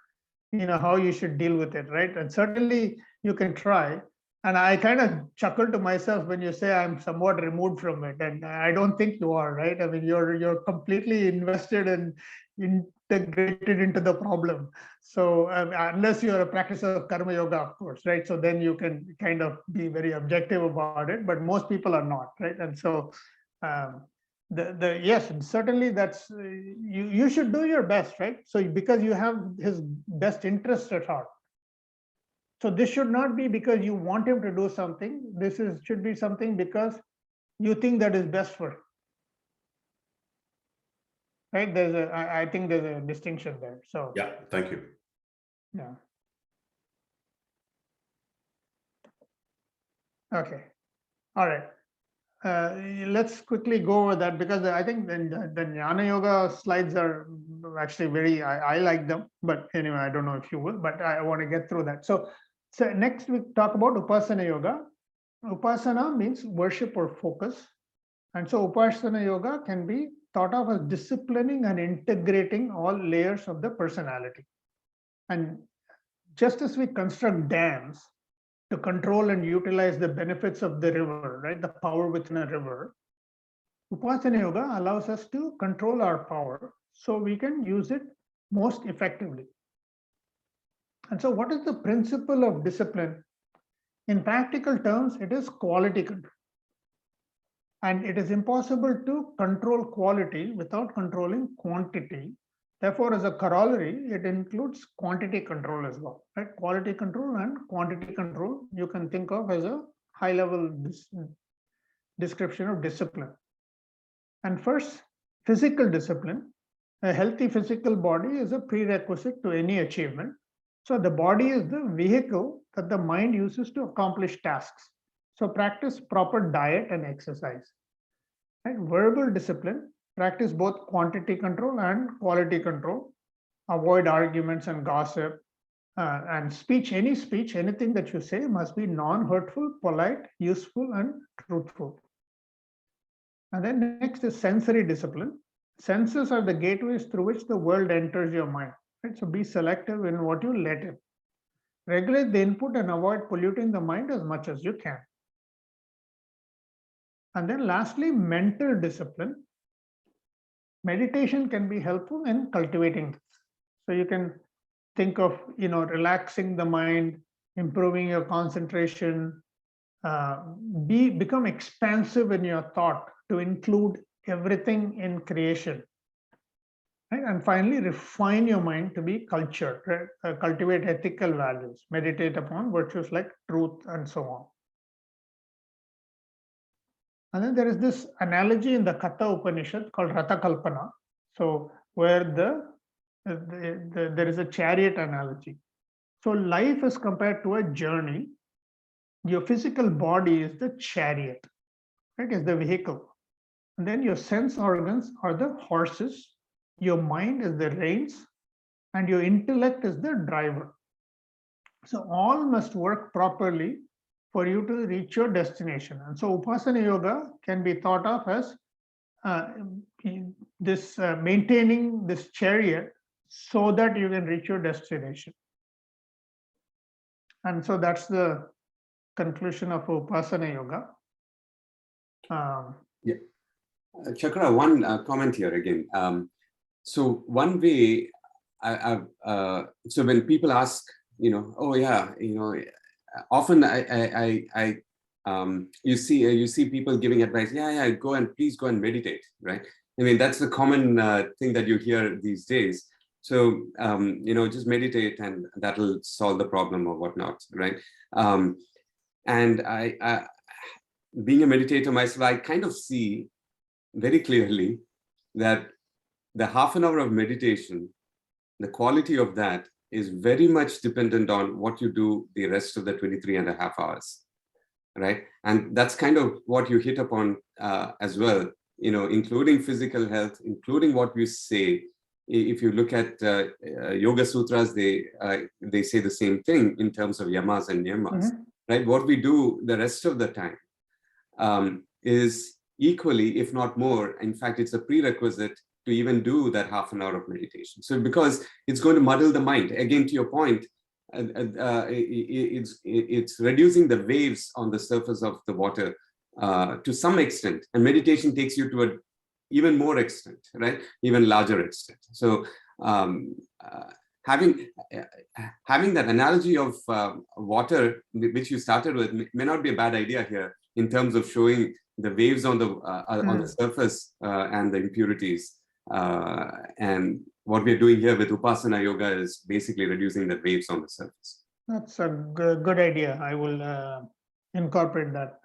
how you should deal with it, right? And certainly you can try. And I kind of chuckle to myself when you say I'm somewhat removed from it, and I don't think you are, right? I mean, you're completely invested and integrated into the problem. So unless you're a practicer of karma yoga, of course, right? So then you can kind of be very objective about it, but most people are not, right? And so yes, and certainly that's you should do your best, right? So because you have his best interest at heart. So this should not be because you want him to do something. Should be something because you think that is best for him. Right? I think there's a distinction there. So yeah, thank you. Yeah. Okay. All right. Let's quickly go over that, because I think the Jnana Yoga slides are actually very, I like them, but anyway, I don't know if you will, but I want to get through that. So next we talk about Upasana Yoga. Upasana means worship or focus. And so Upasana Yoga can be thought of as disciplining and integrating all layers of the personality. And just as we construct dams to control and utilize the benefits of the river, right? The power within a river. Upasana Yoga allows us to control our power so we can use it most effectively. And so what is the principle of discipline? In practical terms, it is quality control. And it is impossible to control quality without controlling quantity. Therefore, as a corollary, it includes quantity control as well, right? Quality control and quantity control you can think of as a high-level description of discipline. And first, physical discipline. A healthy physical body is a prerequisite to any achievement. So the body is the vehicle that the mind uses to accomplish tasks. So practice proper diet and exercise. Right? Verbal discipline. Practice both quantity control and quality control. Avoid arguments and gossip. And speech, anything that you say must be non-hurtful, polite, useful, and truthful. And then next is sensory discipline. Senses are the gateways through which the world enters your mind. Right? So be selective in what you let in. Regulate the input and avoid polluting the mind as much as you can. And then lastly, mental discipline. Meditation can be helpful in cultivating this. So you can think of, relaxing the mind, improving your concentration, become expansive in your thought to include everything in creation. Right? And finally, refine your mind to be cultured, right? Cultivate ethical values, meditate upon virtues like truth and so on. And then there is this analogy in the Katha Upanishad called Ratha Kalpana. So where there is a chariot analogy. So life is compared to a journey. Your physical body is the chariot, right? Is the vehicle. And then your sense organs are the horses. Your mind is the reins, and your intellect is the driver. So all must work properly for you to reach your destination. And so Upasana Yoga can be thought of as maintaining this chariot so that you can reach your destination. And so that's the conclusion of Upasana Yoga. Chakra, one comment here again. So one way, so when people ask, oh yeah, often you see people giving advice. Yeah, please go and meditate, right? I mean, that's the common thing that you hear these days. So just meditate and that'll solve the problem or whatnot, right? And I being a meditator myself, I kind of see very clearly that the half an hour of meditation, the quality of that is very much dependent on what you do the rest of the 23 and a half hours, right? And that's kind of what you hit upon as well, including physical health, including what we say. If you look at Yoga Sutras, they say the same thing in terms of yamas and niyamas, right? What we do the rest of the time is equally, if not more, in fact, it's a prerequisite to even do that half an hour of meditation. So because it's going to muddle the mind, again, to your point, it's reducing the waves on the surface of the water to some extent, and meditation takes you to an even more extent, right? Even larger extent. So having that analogy of water, which you started with, may not be a bad idea here in terms of showing the waves on the surface and the impurities. And what we're doing here with Upasana Yoga is basically reducing the waves on the surface. That's a good idea. I will incorporate that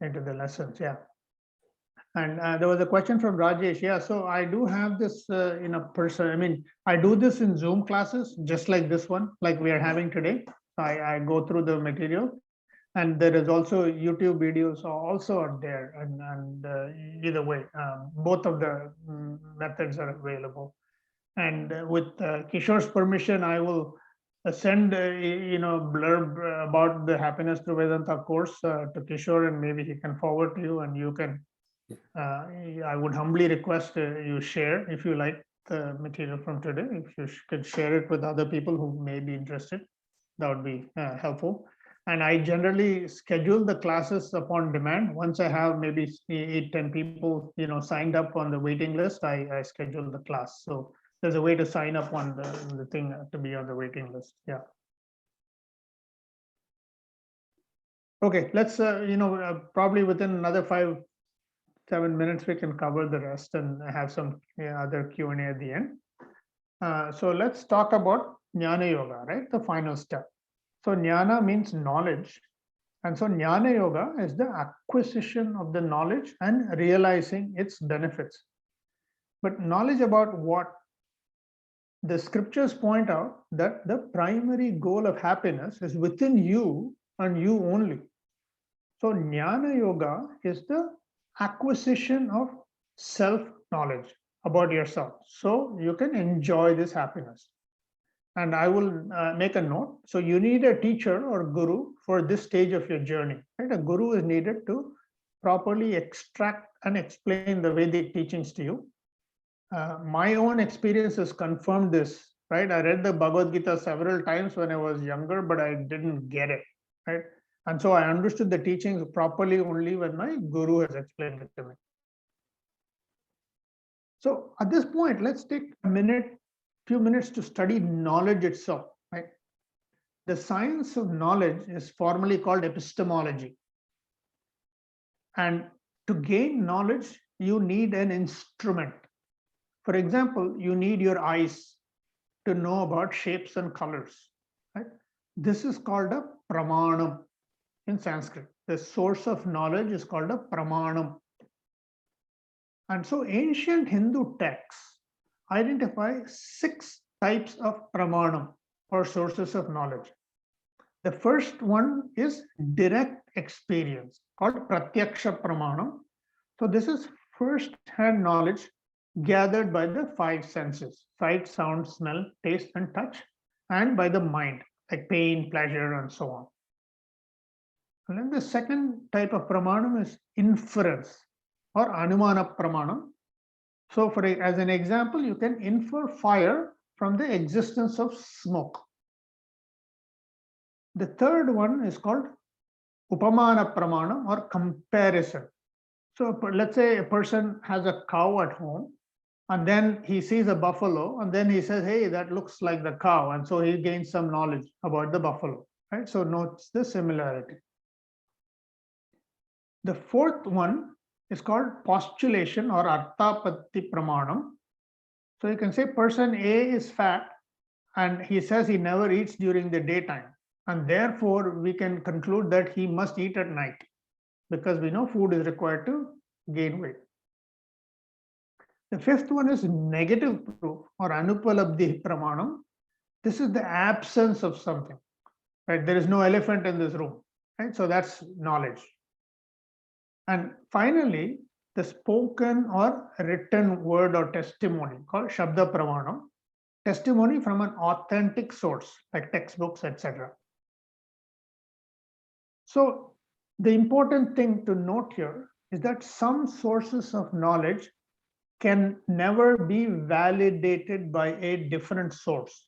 into the lessons. Yeah. And there was a question from Rajesh. Yeah, so I do have this in a person. I mean, I do this in Zoom classes, just like this one, like we are having today. I go through the material. And there is also YouTube videos also are there, and either way, both of the methods are available. And with Kishore's permission, I will send blurb about the Happiness Through Vedanta course to Kishore, and maybe he can forward to you, and you can. I would humbly request you share if you like the material from today. If you could share it with other people who may be interested, that would be helpful. And I generally schedule the classes upon demand. Once I have maybe 8-10 people, signed up on the waiting list, I schedule the class. So there's a way to sign up on the thing to be on the waiting list. Yeah. Okay, let's probably within another 5-7 minutes we can cover the rest and have some other Q&A at the end. So let's talk about Jnana Yoga, right? The final step. So Jnana means knowledge. And so Jnana Yoga is the acquisition of the knowledge and realizing its benefits. But knowledge about what? The scriptures point out that the primary goal of happiness is within you and you only. So Jnana Yoga is the acquisition of self-knowledge about yourself, so you can enjoy this happiness. And I will make a note. So you need a teacher or guru for this stage of your journey, right? A guru is needed to properly extract and explain the Vedic teachings to you. My own experience has confirmed this right? I read the Bhagavad Gita several times when I was younger, but I didn't get it, right? And so I understood the teachings properly only when my guru has explained it to me. So at this point, let's take few minutes to study knowledge itself, right? The science of knowledge is formally called epistemology. And to gain knowledge, you need an instrument. For example, you need your eyes to know about shapes and colors, right? This is called a pramanam in Sanskrit. The source of knowledge is called a pramanam. And so ancient Hindu texts identify 6 types of pramanam or sources of knowledge. The first one is direct experience called pratyaksha pramanam. So this is first-hand knowledge gathered by the 5 senses: sight, sound, smell, taste, and touch, and by the mind, like pain, pleasure, and so on. And then the second type of pramanam is inference or anumana pramanam. So as an example, you can infer fire from the existence of smoke. The third one is called upamana pramanam or comparison. So let's say a person has a cow at home, and then he sees a buffalo, and then he says, hey, that looks like the cow. And so he gains some knowledge about the buffalo, right? So notes the similarity. The fourth one is called postulation or arthapatti pramanam. So you can say person A is fat, and he says he never eats during the daytime. And therefore, we can conclude that he must eat at night, because we know food is required to gain weight. The fifth one is negative proof or anupalabdhi pramanam. This is the absence of something, right? There is no elephant in this room, right? So that's knowledge. And finally, the spoken or written word or testimony called shabda pramanam, testimony from an authentic source like textbooks, etc. So the important thing to note here is that some sources of knowledge can never be validated by a different source.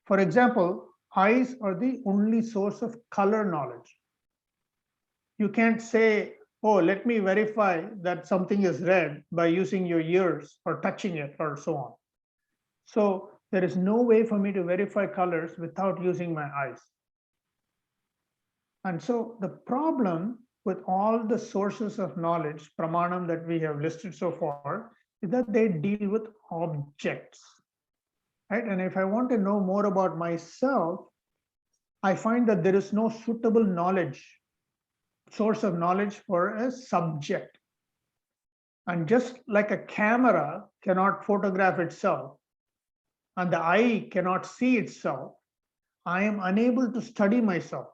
For example, eyes are the only source of color knowledge. You can't say, oh, let me verify that something is red by using your ears or touching it or so on. So there is no way for me to verify colors without using my eyes. And so the problem with all the sources of knowledge, pramanam, that we have listed so far, is that they deal with objects, right? And if I want to know more about myself, I find that there is no suitable source of knowledge for a subject. And just like a camera cannot photograph itself, and the eye cannot see itself, I am unable to study myself.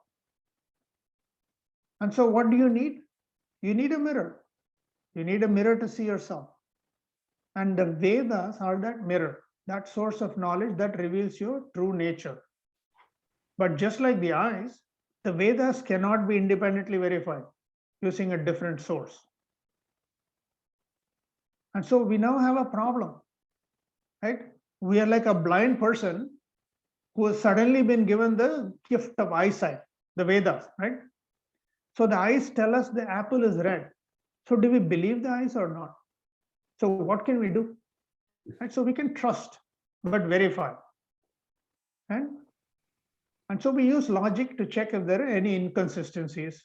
And so what do you need? You need a mirror. You need a mirror to see yourself. And the Vedas are that mirror, that source of knowledge that reveals your true nature. But just like the eyes, the Vedas cannot be independently verified using a different source. And so we now have a problem, right? We are like a blind person who has suddenly been given the gift of eyesight, the Vedas, right? So the eyes tell us the apple is red. So do we believe the eyes or not? So what can we do? Right? So we can trust, but verify. And so we use logic to check if there are any inconsistencies.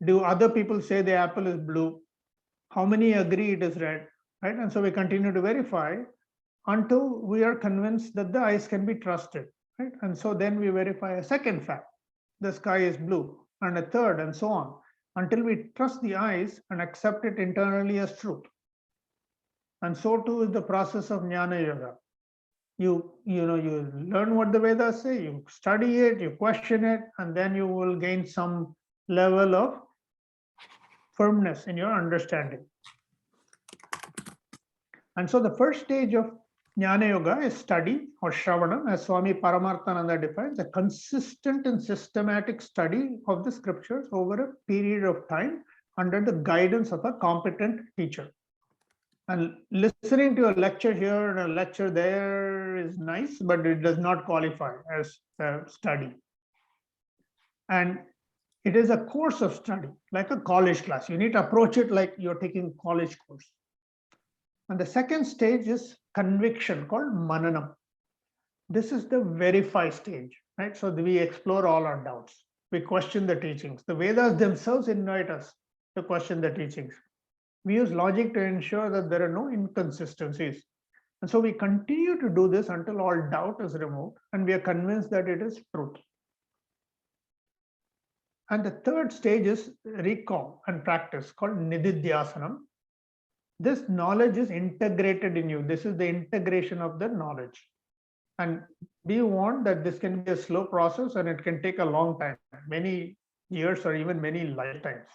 Do other people say the apple is blue? How many agree it is red? Right? And so we continue to verify until we are convinced that the eyes can be trusted. Right? And so then we verify a second fact. The sky is blue. And a third, and so on, until we trust the eyes and accept it internally as truth. And so too is the process of jnana yoga. You learn what the Vedas say, you study it, you question it, and then you will gain some level of firmness in your understanding. And so the first stage of jnana yoga is study or shravana, as Swami Paramarthananda defines, a consistent and systematic study of the scriptures over a period of time under the guidance of a competent teacher. And listening to a lecture here and a lecture there is nice, but it does not qualify as a study. And it is a course of study, like a college class. You need to approach it like you're taking a college course. And the second stage is conviction, called mananam. This is the verify stage, right? So we explore all our doubts. We question the teachings. The Vedas themselves invite us to question the teachings. We use logic to ensure that there are no inconsistencies. And so we continue to do this until all doubt is removed and we are convinced that it is truth. And the third stage is recall and practice, called nididhyasanam. This knowledge is integrated in you. This is the integration of the knowledge. And be warned that this can be a slow process and it can take a long time, many years or even many lifetimes.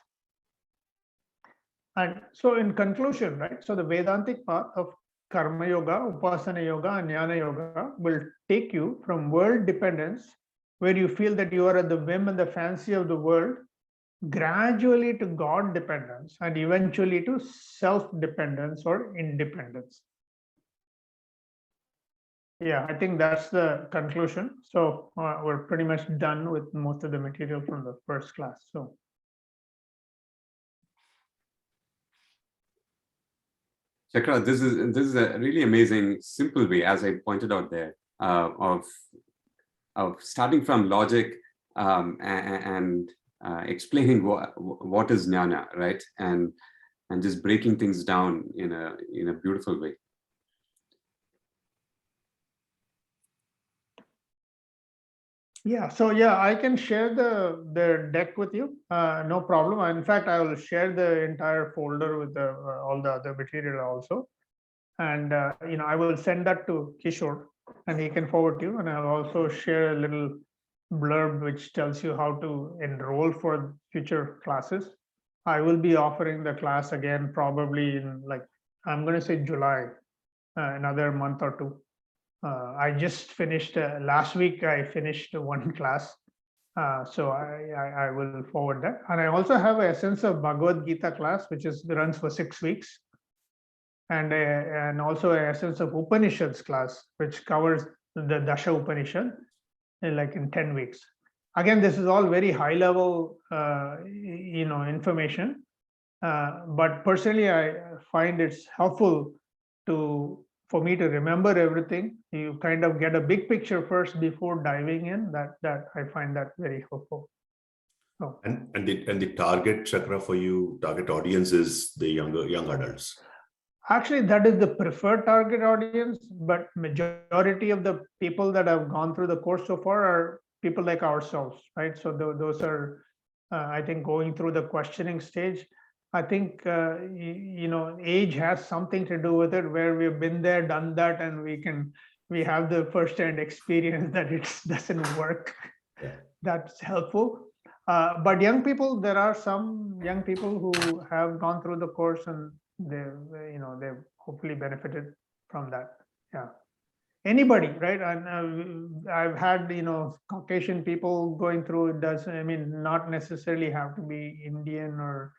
And so in conclusion, right, so the Vedantic path of Karma Yoga, Upasana Yoga, and Jnana Yoga will take you from world dependence, where you feel that you are at the whim and the fancy of the world, gradually to God dependence, and eventually to self-dependence or independence. Yeah, I think that's the conclusion. So we're pretty much done with most of the material from the first class. So. Chakra, this is a really amazing, simple way, as I pointed out there, of starting from logic and explaining what is jnana, right, and just breaking things down in a beautiful way. Yeah, so yeah, I can share the deck with you, no problem. In fact, I will share the entire folder with all the other material also, and I will send that to Kishore, and he can forward to you. And I'll also share a little blurb which tells you how to enroll for future classes. I will be offering the class again probably in, like, I'm going to say July, another month or two. I just finished last week. I finished one class, so I will forward that. And I also have a Essence of Bhagavad Gita class, which runs for 6 weeks, and also a Essence of Upanishads class, which covers the Dasha Upanishad, in 10 weeks. Again, this is all very high level, information. But personally, I find it's helpful for me to remember everything. You kind of get a big picture first before diving in. That I find that very helpful. So. And the target chakra for you, target audience is the young adults. Actually, that is the preferred target audience, but majority of the people that have gone through the course so far are people like ourselves, right? So those are, I think, going through the questioning stage. I think, age has something to do with it, where we've been there, done that, and we have the first-hand experience that it doesn't work. Yeah. That's helpful. But young people, there are some young people who have gone through the course and they've hopefully benefited from that. Yeah. Anybody, right? And I've had, Caucasian people going through it. Not necessarily have to be Indian or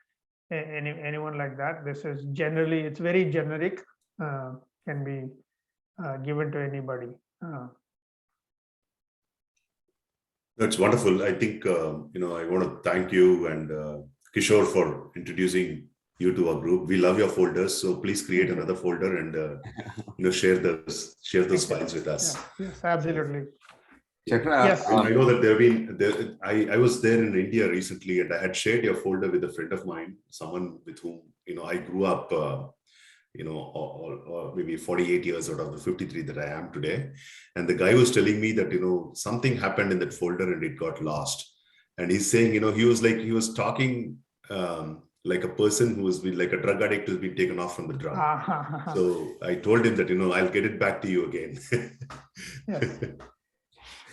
anyone like that. This is generally, it's very generic, can be given to anybody. That's wonderful. I think, I want to thank you and Kishore for introducing you to our group. We love your folders, so please create another folder and share those files with us. Yeah. Yes, absolutely. Chakra, yes. I know that I was there in India recently, and I had shared your folder with a friend of mine, someone with whom I grew up, or maybe 48 years out of the 53 that I am today. And the guy was telling me that something happened in that folder and it got lost. And he's saying, he was talking like a person who has been, like a drug addict who's been taken off from the drug. So I told him that I'll get it back to you again. Yes.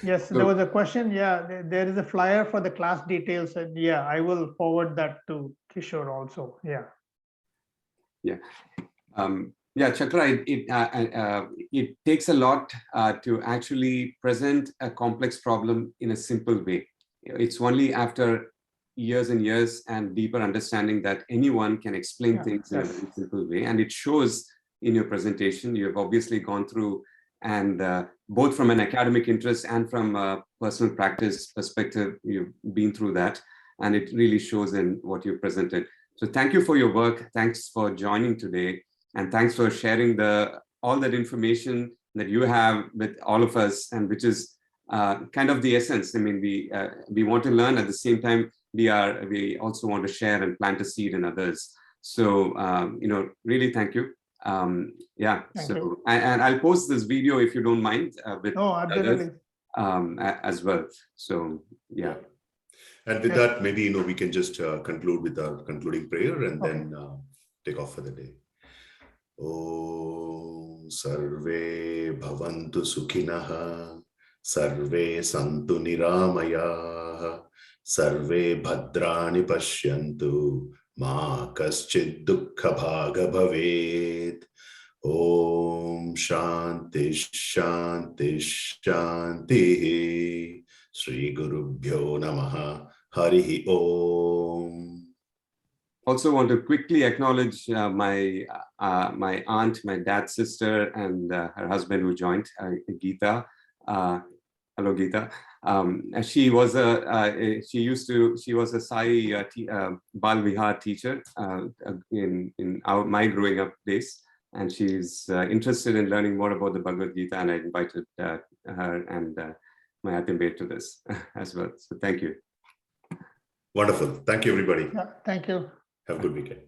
Yes, there was a question. Yeah, there is a flyer for the class details, and yeah, I will forward that to Kishore also. Yeah. Yeah, Chakra, it takes a lot to actually present a complex problem in a simple way. It's only after years and years and deeper understanding that anyone can explain things in a very simple way. And it shows in your presentation. You have obviously gone through, and both from an academic interest and from a personal practice perspective, you've been through that. And it really shows in what you presented. So thank you for your work. Thanks for joining today. And thanks for sharing all that information that you have with all of us, and which is kind of the essence. I mean, we want to learn, at the same time, we also want to share and plant a seed in others. So, really thank you. Thank you. And I'll post this video, if you don't mind, with others, as well. So, yeah. And with that, maybe, we can just conclude with our concluding prayer and then take off for the day. Om Sarve Bhavantu Sukhinah, Sarve Santu Niramayah, Sarve Bhadrani Pashyantu, Ma Kaschid Dukkha Bhaga Bhavet. Om Shanti Shanti Shanti. Shri Gurubhyo Namaha. Harihi Om. Also want to quickly acknowledge my aunt, my dad's sister, and her husband who joined, Geeta. Hello, Geeta. She was a Sai Bal Vihar teacher in my growing up days, and she's interested in learning more about the Bhagavad Gita, and I invited her and my Atimbe to this as well. So thank you. Wonderful. Thank you, everybody. Thank you. Have a good weekend.